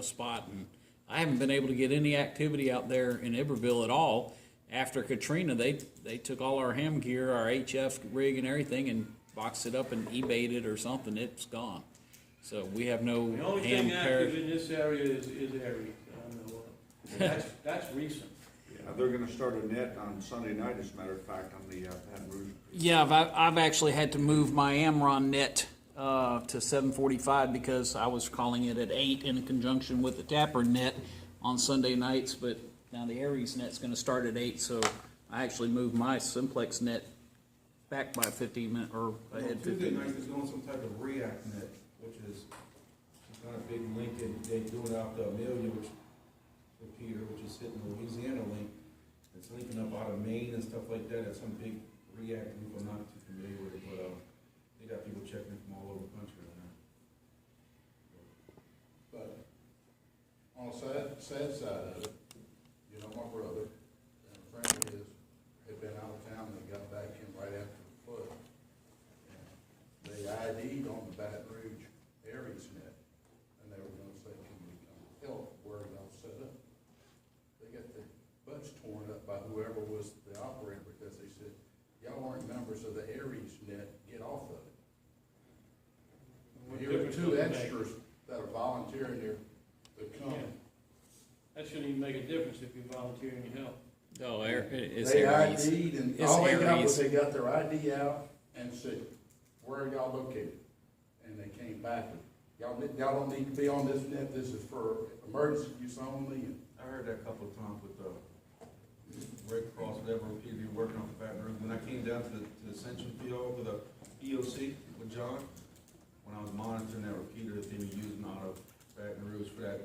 spot, and I haven't been able to get any activity out there in Iberville at all. After Katrina, they took all our ham gear, our HF rig and everything, and boxed it up and eBayed it or something. It's gone. So we have no The only ham thing active parish. in this area is Aries, I know of. That's recent. They're gonna start a net on Sunday night, as a matter of fact, on the Baton Rouge. Yeah, I've actually had to move my Amron net to 7:45 because I was calling it at 8 in conjunction with the Tapper net on Sunday nights, but now the Aries net's going to start at 8, so I actually moved my Simplex net back by 15 minutes, or ahead 15 Tuesday minutes. night is doing some type of React net, which is kind of big link, and they do it out to Amelia, which with Peter, which is hitting the Louisiana link. It's linking up out of Maine and stuff like that. It's some big React group. I'm not too familiar with it, but they got people checking from all over the country right now. But on the sad side of it, my brother and a friend of his had been out of town and they got back in right after the flood. And they ID'd on the Baton Rouge Aries net, and they were gonna say, can we come help where y'all set up? They got their butts torn up by whoever was the operator because they said, y'all aren't members of the Aries net, get off of it. What Here are difference two does it make? extras that are volunteering here to come. Yeah. That shouldn't even make a difference if you're volunteering your help. Oh, it's They Aries. ID'd and It's all they got Aries. was they got their ID out and said, where are y'all located? And they came back and, y'all don't need to be on this net, this is for emergency use only. And I heard that a couple of times with Red Cross, whatever, people be working off the Baton Rouge. When I came down to the Ascension field with the EOC with John, when I was monitoring that repeater that they were using out of Baton Rouge for that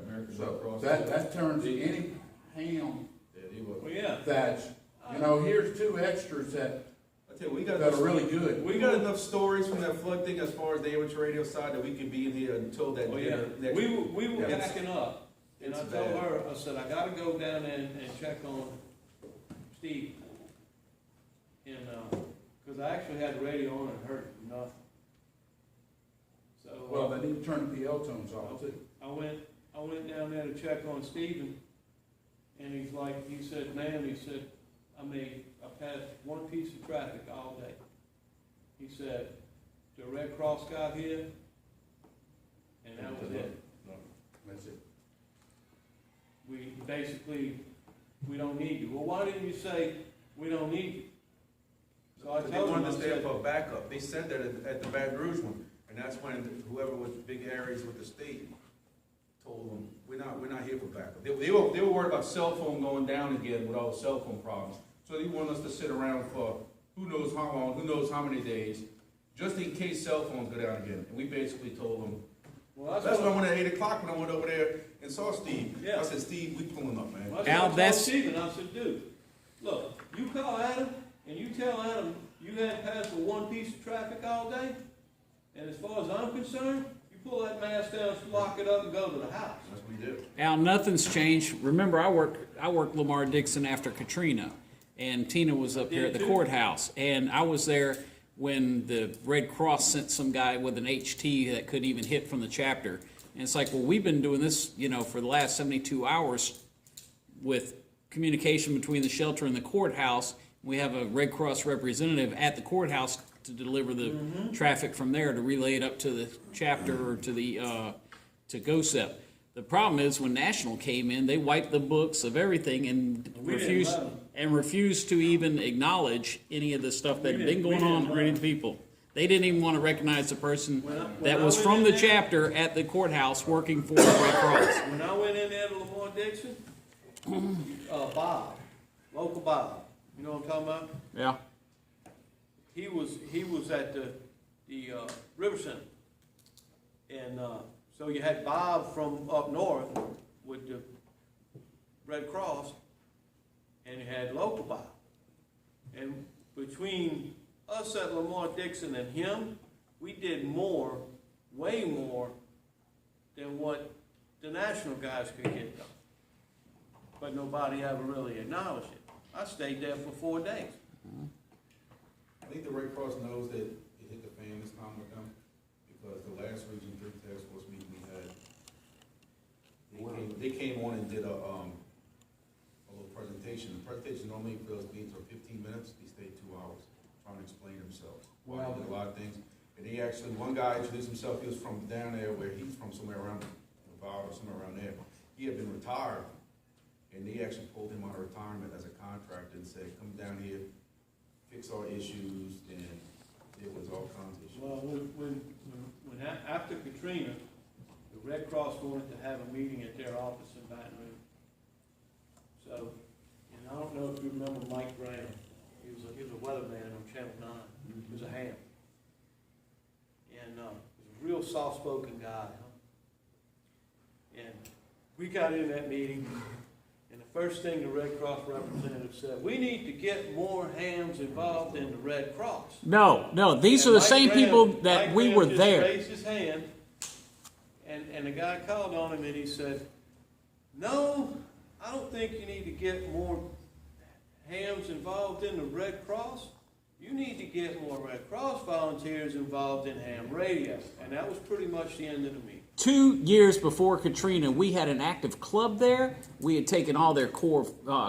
American Red so Cross. that turns any ham Yeah, they were. Well, yeah. that's, here's two extras that I tell you, we got are really good. We got enough stories from that flood thing as far as the amateur radio side that we could be in here until that Well, yeah, dinner next we were Yeah, backing up, and I it's told bad. her, I said, I gotta go down there and check on Steve. And, cause I actually had the radio on and heard nothing. So. Well, they need to turn the PL tones off too. I went down there to check on Stephen, and he said, I passed one piece of traffic all day. He said, the Red Cross got here, and that was it. That's it. We don't need you. Well, why didn't you say, we don't need you? So I They told him, wanted I to stay said, up for backup. They said that at the Baton Rouge one, and that's when whoever was big areas with the state told them, we're not here for backup. They were worried about cell phone going down again with all the cell phone problems. So they wanted us to sit around for who knows how long, who knows how many days, just in case cell phones go down again. And we basically told them, well, that's why I went at 8 o'clock when I went over there and saw Steve. Yeah. I said, Steve, we pulling up, man. Well, Al, I told that's- Stephen, I said, dude, look, you call Adam, and you tell Adam you hadn't passed for one piece of traffic all day, and as far as I'm concerned, you pull that mast down, lock it up, and go to the house. That's what we did. Al, nothing's changed. Remember, I worked Lamar Dixon after Katrina, and Tina was up here at the courthouse, and I was there when the Red Cross sent some guy with an HT that couldn't even hit from the chapter. And it's like, well, we've been doing this, for the last 72 hours with communication between the shelter and the courthouse. We have a Red Cross representative at the courthouse to deliver the traffic from there to relay it up to the chapter or to the to GOSEP. The problem is when National came in, they wiped the books of everything and refused to even acknowledge any of the stuff that had been going on with the people. They didn't even want to recognize the person that was from the chapter at the courthouse working for the Red Cross. When I went in there to Lamar Dixon, Bob, local Bob, you know what I'm talking about? Yeah. He was at the River Center. And so you had Bob from up north with the Red Cross, and you had local Bob. And between us at Lamar Dixon and him, we did more, way more, than what the national guys could get done. But nobody ever really acknowledged it. I stayed there for 4 days. I think the Red Cross knows that it hit the fan this time with them, because the last Region 3 Task Force meeting we had, they came on and did a little presentation. The presentation normally for those meetings are 15 minutes. They stayed 2 hours trying to explain themselves. They did a lot of things. And they actually, one guy introduced himself. He was from down there where he's from, somewhere around Val or somewhere around there. He had been retired, and they actually pulled him out of retirement as a contractor and said, come down here, fix our issues, and it was all kinds of issues. Well, after Katrina, the Red Cross wanted to have a meeting at their office in Baton Rouge. So, and I don't know if you remember Mike Brown. He was a weatherman on Channel 9. He was a ham. And he was a real soft-spoken guy. Huh? And we got in that meeting, and the first thing the Red Cross representative said, we need to get more hams involved in the Red Cross. No, these are the same people that we were there. Mike raised his hand, and the guy called on him, and he said, no, I don't think you need to get more hams involved in the Red Cross. You need to get more Red Cross volunteers involved in ham radio. And that was pretty much the end of the meeting. 2 years before Katrina, we had an active club there. We had taken all their core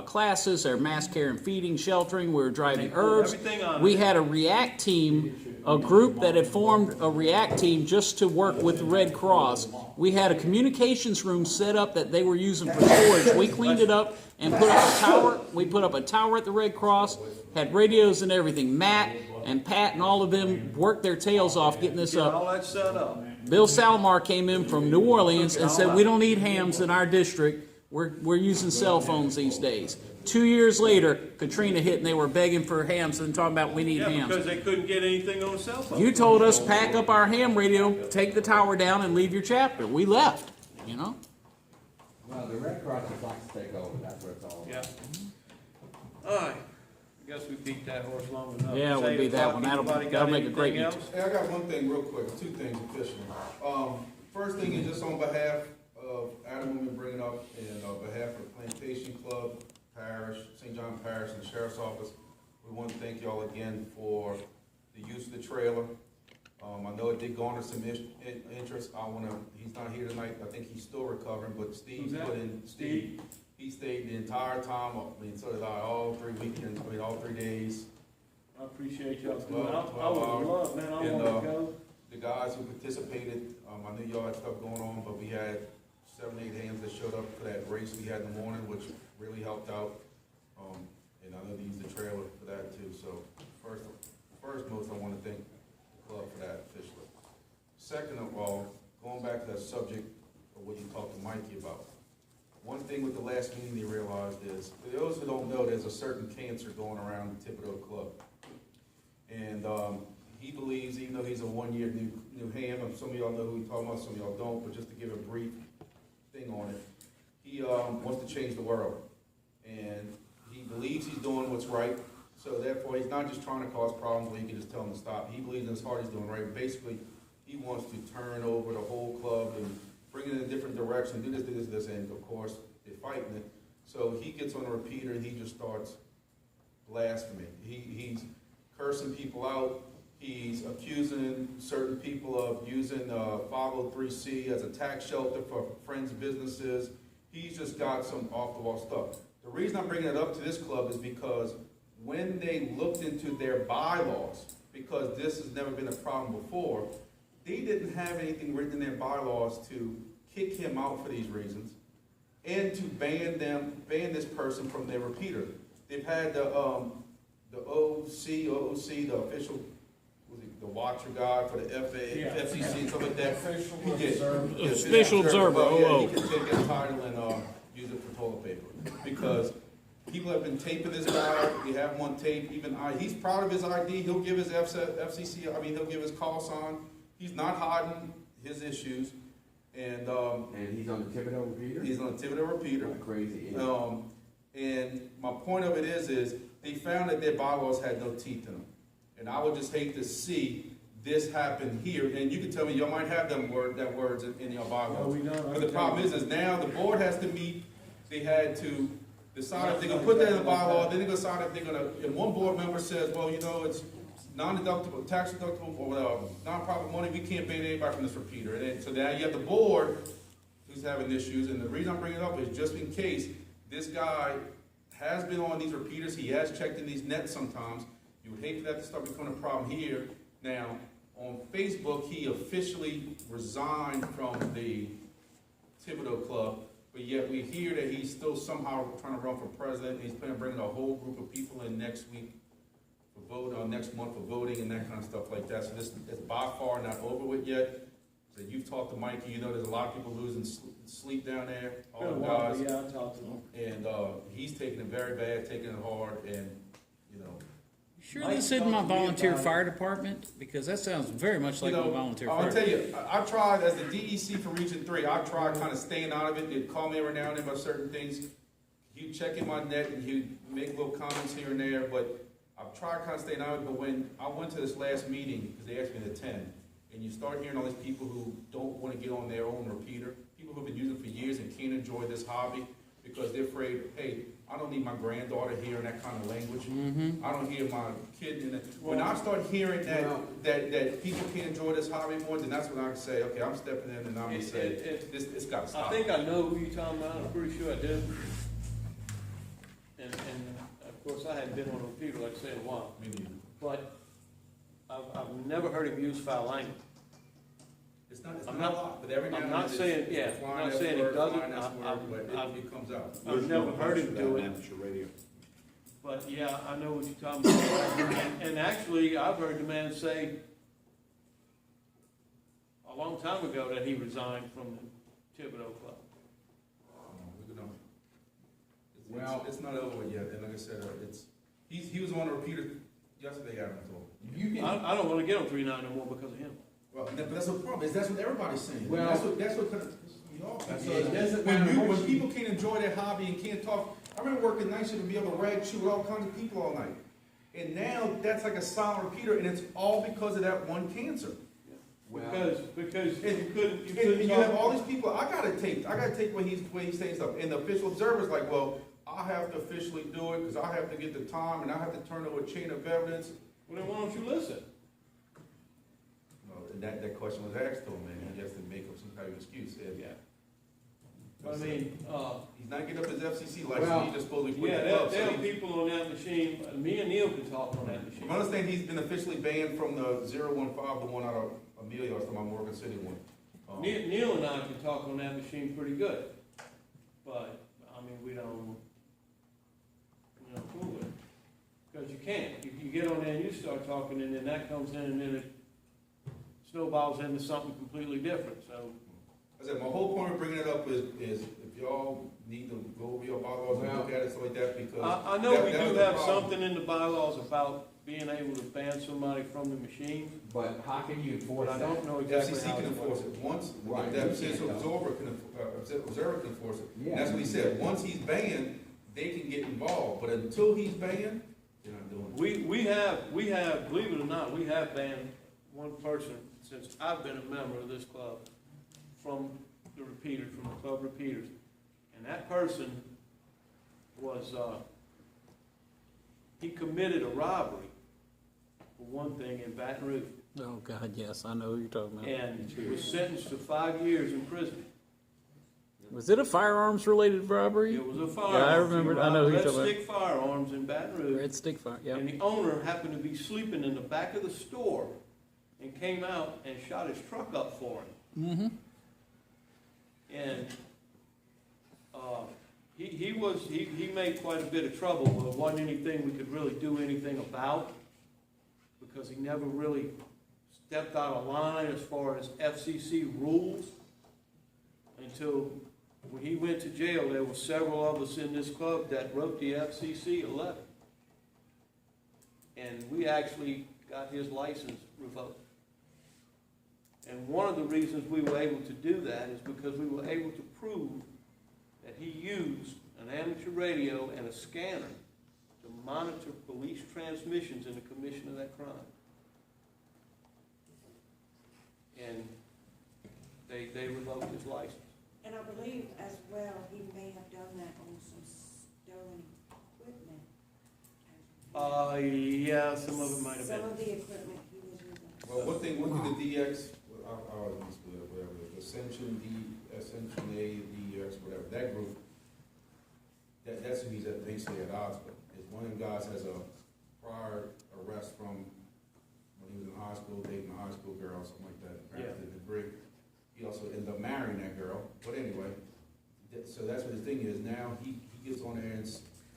classes, their mass care and feeding, sheltering. We were driving herbs. We had a REACT team, a group that had formed a REACT team just to work with the Red Cross. We had a communications room set up that they were using for storage. We cleaned it up and put up a tower. We put up a tower at the Red Cross, had radios and everything. Matt and Pat and all of them worked their tails off getting this up. All that set up. Bill Salmar came in from New Orleans and said, we don't need hams in our district. We're using cell phones these days. 2 years later, Katrina hit and they were begging for hams and talking about we need hams. Because they couldn't get anything on cell phone. You told us pack up our ham radio, take the tower down and leave your chapter. We left, you know. Well, the Red Cross just likes to take over. That's what it's all about. Yeah. All right. I guess we beat that horse long enough. Yeah, we'll beat that one. That'll make a great else? Hey, I got one thing real quick, 2 things officially. First thing is just on behalf of Adam Women Bring It Up and on behalf of the Plantation Club, Parish, St. John Parish, and the Sheriff's Office, we want to thank y'all again for the use of the trailer. I know it did garner some interest. He's not here tonight. I think he's still recovering, but Steve put in, Steve, he stayed the entire time. I mean, so did I, all 3 weekends, all 3 days. I appreciate y'all. 12 I would love, man, I want to go. The guys who participated, I knew y'all had stuff going on, but we had 7, 8 hands that showed up for that race we had in the morning, which really helped out. And I know they used the trailer for that too. So first most, I want to thank the club for that officially. Second of all, going back to that subject of what you talked to Mikey about. One thing with the last meeting they realized is, for those who don't know, there's a certain cancer going around the Thibodaux Club. And he believes, even though he's a 1-year new ham, and some of y'all know who he's talking about, some of y'all don't, but just to give a brief thing on it, he wants to change the world. And he believes he's doing what's right, so therefore he's not just trying to cause problems where you can just tell him to stop. He believes in his heart he's doing right. Basically, he wants to turn over the whole club and bring it in a different direction, do this, and of course, they're fighting it. So he gets on a repeater and he just starts blaspheming. He's cursing people out. He's accusing certain people of using 503C as a tax shelter for friends' businesses. He's just got some off-the-wall stuff. The reason I'm bringing it up to this club is because when they looked into their bylaws, because this has never been a problem before, they didn't have anything written in their bylaws to kick him out for these reasons and to ban this person from their repeater. They've had the OOC, the official, the watcher guy for the FCC and stuff like that. Official Yeah. observer. Yeah, Official observer, Yeah, he can take that title and use it for toilet paper. Because people have been taping this guy, we have him on tape, he's proud of his ID, he'll give his FCC, he'll give his call sign. He's not hiding his issues. And And he's on the Thibodaux repeater? he's on a Thibodaux repeater. Crazy. And my point of it is they found that their bylaws had no teeth in them. And I would just hate to see this happen here. And you can tell me, y'all might have that words in your bylaws. But the problem is now the board has to meet, they had to decide if they're gonna put that in the bylaw, then they're gonna decide if they're gonna, and one board member says, well, it's non-deductible, tax deductible, or non-profit money, we can't ban anybody from this repeater. And then, so now you have the board who's having issues, and the reason I'm bringing it up is just in case this guy has been on these repeaters, he has checked in these nets sometimes. You would hate for that to start becoming a problem here. Now, on Facebook, he officially resigned from the Thibodaux Club, but yet we hear that he's still somehow trying to run for president. He's planning on bringing a whole group of people in next week for vote, next month for voting and that kind of stuff like that. So this is by far not over with yet. So you've talked to Mikey, there's a lot of people losing sleep down there, all the guys. Yeah, I talked to him. And he's taking it very bad, taking it hard, and, Sure this isn't my volunteer fire department? Because that sounds very much like my volunteer fire I'll tell department. you, I tried, as the DEC for Region 3, I tried kind of staying out of it. They'd call me every now and then about certain things. He'd check in my net and he'd make little comments here and there, but I've tried kind of staying out of it. But when I went to this last meeting, because they asked me to attend, and you start hearing all these people who don't want to get on their own repeater, people who've been using it for years and can't enjoy this hobby because they're afraid, hey, I don't need my granddaughter hearing that kind of language. I don't hear my kid in it. When I start hearing that people can't enjoy this hobby more, then that's when I can say, okay, I'm stepping in and I'm gonna say, it's gotta stop. I think I know who you're talking about, I'm pretty sure I do. And of course, I hadn't been on a repeater, like I said, in a while. Me neither. But I've never heard him use foul language. It's not I'm a not- lot, but every now I'm and not then saying, it's yeah, flying I'm not that saying he word, doesn't. flying that word, but it comes out. I've never heard him do it. Amateur radio. But yeah, I know what you're talking about. And actually, I've heard the man say a long time ago that he resigned from the Thibodaux Club. It's not over yet, and like I said, he was on a repeater yesterday, I told. I don't want to get on 3-9 no more because of him. Well, that's the problem, that's what everybody's saying. Well, that's what kind of, you know, It doesn't matter when what people can't enjoy their hobby and can't talk, I remember working night shift and be able to rag shoot with all kinds of people all night. And now that's like a silent repeater, and it's all because of that one cancer. Because you couldn't And you have talk. all these people, I gotta take what he's saying stuff, and the official observer's like, well, I have to officially do it, because I have to get the time, and I have to turn over a chain of evidence. Well, then why don't you listen? Well, and that question was asked to him, and he has to make up some kind of excuse. And Yeah. But I mean, he's not getting up his FCC license, Well, he's just supposed to be yeah, putting it up. there are people on that machine, me and Neil can talk on that machine. I understand he's been officially banned from the 015, the one out of Amelia, or some Morgan City one. Neil and I can talk on that machine pretty good, but, I mean, we don't fool with it. Because you can't, you get on there and you start talking, and then that comes in, and then it snowballs into something completely different, so. I said, my whole point of bringing it up is if y'all need to go over your bylaws and look at it, stuff like that, because. I know we that was do the have problem. something in the bylaws about being able to ban somebody from the machine, But how can you enforce but I that? don't know exactly FCC how can it enforce works. it once, Right, the you official can't, observer can enforce it. Yeah. That's what he said, once he's banned, they can get involved, but until he's banned, they're not doing it. We have, believe it or not, we have banned one person since I've been a member of this club from the repeaters, from the club repeaters. And that person was, he committed a robbery, for one thing, in Baton Rouge, Oh, God, yes, I know who you're talking about. and was sentenced to 5 years in prison. Was it a firearms-related robbery? It was a firearms. Yeah, I remember. I know who you're talking Red Stick Firearms in Baton Rouge. Red Stick Fire, yeah. And the owner happened to be sleeping in the back of the store and came out and shot his truck up for him. Mm-hmm. And he made quite a bit of trouble. Well, it wasn't anything we could really do anything about because he never really stepped out of line as far as FCC rules until when he went to jail. There were several of us in this club that wrote the FCC a letter. And we actually got his license revoked. And one of the reasons we were able to do that is because we were able to prove that he used an amateur radio and a scanner to monitor police transmissions in the commission of that crime. And they revoked his license. And I believe as well, he may have done that on some stolen equipment. Yeah, some of it might have Some been. of the equipment he was using. Well, one thing the DX, whatever, the Ascension A, DX, whatever, that group, that's who he's basically at odds with. Is one of them guys has a prior arrest from when he was in high school, dating a high school girl, something like that. Apparently the brig. He also ended up marrying that girl. But anyway, so that's what his thing is. Now he gets on there and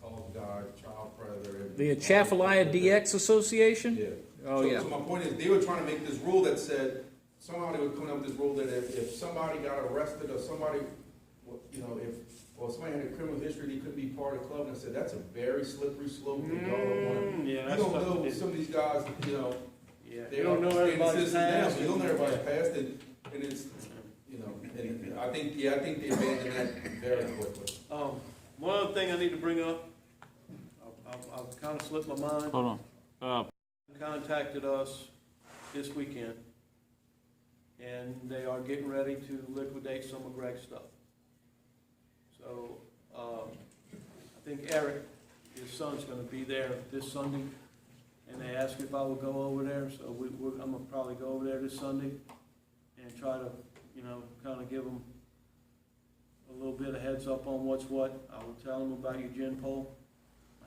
calls the guy child predator. The Atchafalaya DX Association? Yeah. Oh, yeah. So my point is, they were trying to make this rule that said, somehow they were coming up with this rule that if somebody got arrested or somebody, you know, if somebody had a criminal history, they couldn't be part of the club. And I said, that's a very slippery slope. Yeah, you that's don't know something some of these guys, you know, Yeah, they you don't know everybody's past. You don't know everybody's past, and it's, you know, and I think they abandoned that very quickly. One other thing I need to bring up, I've kind of slipped my mind. Hold on. Contacted us this weekend, and they are getting ready to liquidate some of Greg's stuff. So, I think Eric, his son's gonna be there this Sunday, and they asked if I would go over there, so I'm gonna probably go over there this Sunday and try to, you know, kind of give them a little bit of heads up on what's what. I will tell them about your gin pole.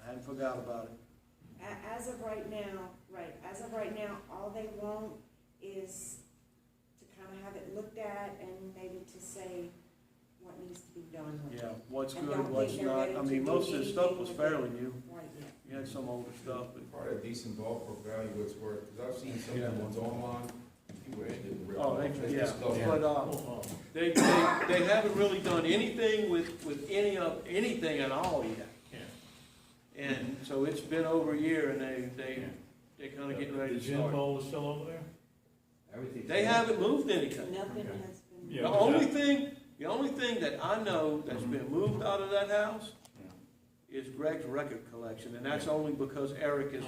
I hadn't forgot about it. As of right now, all they want is to kind of have it looked at and maybe to say what needs to be done with it. Yeah, what's And good, don't what's think they're not. ready I to mean, do most of this stuff anything was with fairly it. new. Right, yeah. You had some older stuff, but Probably a decent ballpark value where it's worth, because I've seen some of the ones online, people actually rip oh, off. they, yeah, just go, but they haven't really done anything with anything at all yet. And so it's been over a year, and they kind of getting ready to The gin start. bowl is still over there? They haven't moved anything. Nothing has been. Yeah, The only thing that I know that's been moved out of that house is Greg's record collection, and that's only because Eric is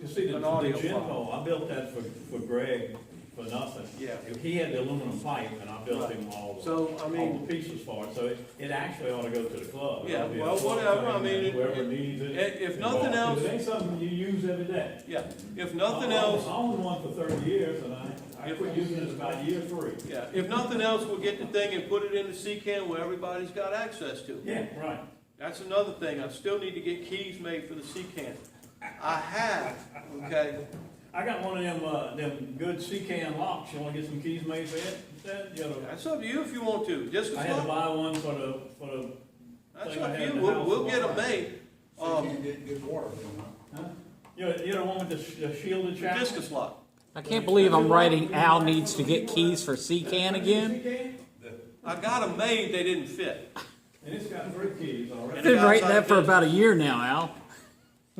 You see, an the audio gin file. bowl, I built that for Greg for nothing. Yeah. He had the aluminum pipe, and I built him all So, I the mean, pieces for it, so it actually ought to go to the club. Yeah, It'll be a well, club whatever, I thing, mean, whoever needs it. if nothing else, It ain't something you use every day. yeah, if nothing I else, owned one for 30 years, and I quit using it about year 3. yeah, if nothing else, we'll get the thing and put it in the C-can where everybody's got access to it. Yeah, right. That's another thing, I still need to get keys made for the C-can. I have, okay, I got one of them good C-can locks. You want to get some keys made for it? Instead, you know, that's up to you if you want to, just I as had to long, buy one for the that's thing I up to had in you, the we'll house get for them mine. made. So you can't get water from it. Huh? You know the one with the shielded shackle? Discus lock. I can't believe I'm writing Al needs to get keys for C-can again. C-can? I got them made, they didn't fit. And it's got 3 keys already. I've been writing that for about a year now, Al.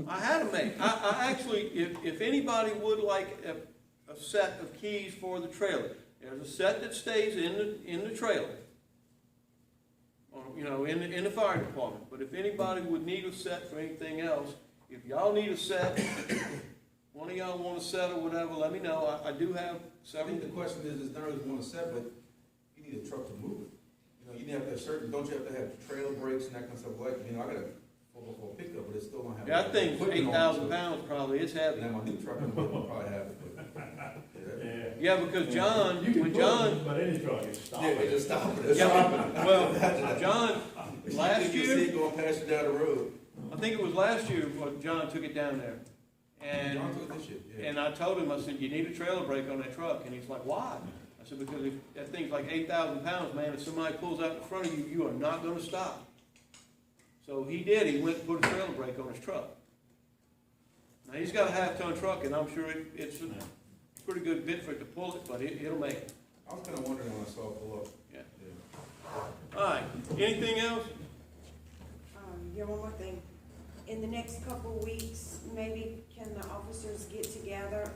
I had them made. I actually, if anybody would like a set of keys for the trailer, there's a set that stays in the trailer, or, you know, in the fire department. But if anybody would need a set for anything else, if y'all need a set, one of y'all want a set or whatever, let me know. I do have I several. think the question is not always one set, but you need a truck to move it. You know, you have to have certain, don't you have to have trailer brakes and that kind of stuff, like, you know, I got a 4x4 pickup, but it still don't have. That thing's equipment on it, 8,000 so- pounds probably. It's heavy. And then my new truck, will probably have it, but Yeah, because John, You can when put John, it, but any truck is stopping. Yeah, they just stop it. yeah, well, John, last You see year, it going past you down the road. I think it was last year, when John took it down there. And, John took this shit, yeah. and I told him, I said, you need a trailer brake on that truck, and he's like, why? I said, because if that thing's like 8,000 pounds, man, if somebody pulls out in front of you, you are not gonna stop. So he did, he went and put a trailer brake on his truck. Now, he's got a half-ton truck, and I'm sure it's a pretty good bit for it to pull it, but it'll make it. I was kinda wondering when I saw it pull up. Yeah. Yeah. All right, anything else? Yeah, one more thing. In the next couple of weeks, maybe can the officers get together?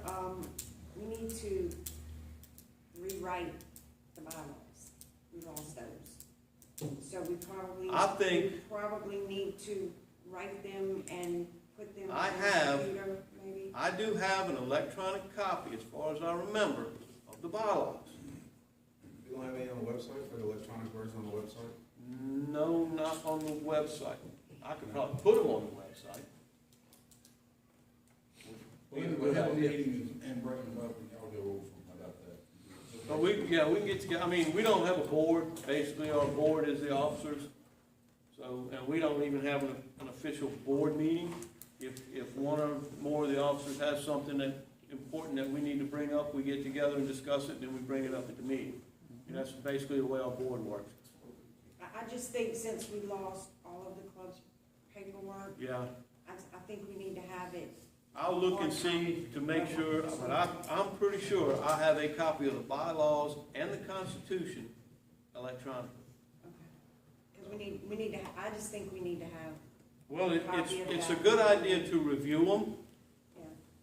We need to rewrite the bylaws. We lost those. So we probably need to write them and put them on the computer, maybe. I do have an electronic copy, as far as I remember, of the bylaws. You don't have any on the website, for the electronic version on the website? No, not on the website. I could probably put them on the website. We'll have a meeting and bring them up and y'all go over them about that. But we can get together. I mean, we don't have a board. Basically, our board is the officers. So, and we don't even have an official board meeting. If one or more of the officers has something that important that we need to bring up, we get together and discuss it, then we bring it up at the meeting. And that's basically the way our board works. I just think since we lost all of the club's paperwork, Yeah. I think we need to have it. I'll look and see to make sure, but I'm pretty sure I have a copy of the bylaws and the Constitution electronically. Because we need to, I just think we need to have, Well, it's a good idea to review them,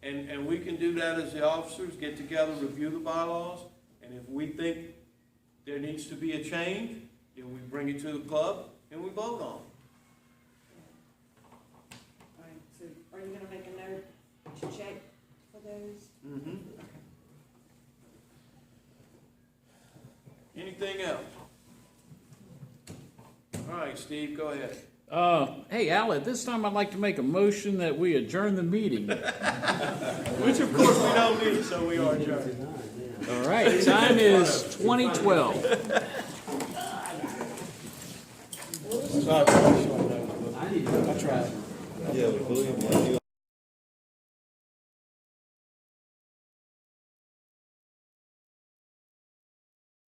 yeah. and we can do that as the officers, get together, review the bylaws, and if we think there needs to be a change, then we bring it to the club and we vote on it. All right, so are you gonna make a note to check for those? Mm-hmm. Anything else? All right, Steve, go ahead. Hey, Al, at this time, I'd like to make a motion that we adjourn the meeting. Which, of course, we don't need, so we are adjourned. All right, time is 2012. I tried. Yeah, believe me,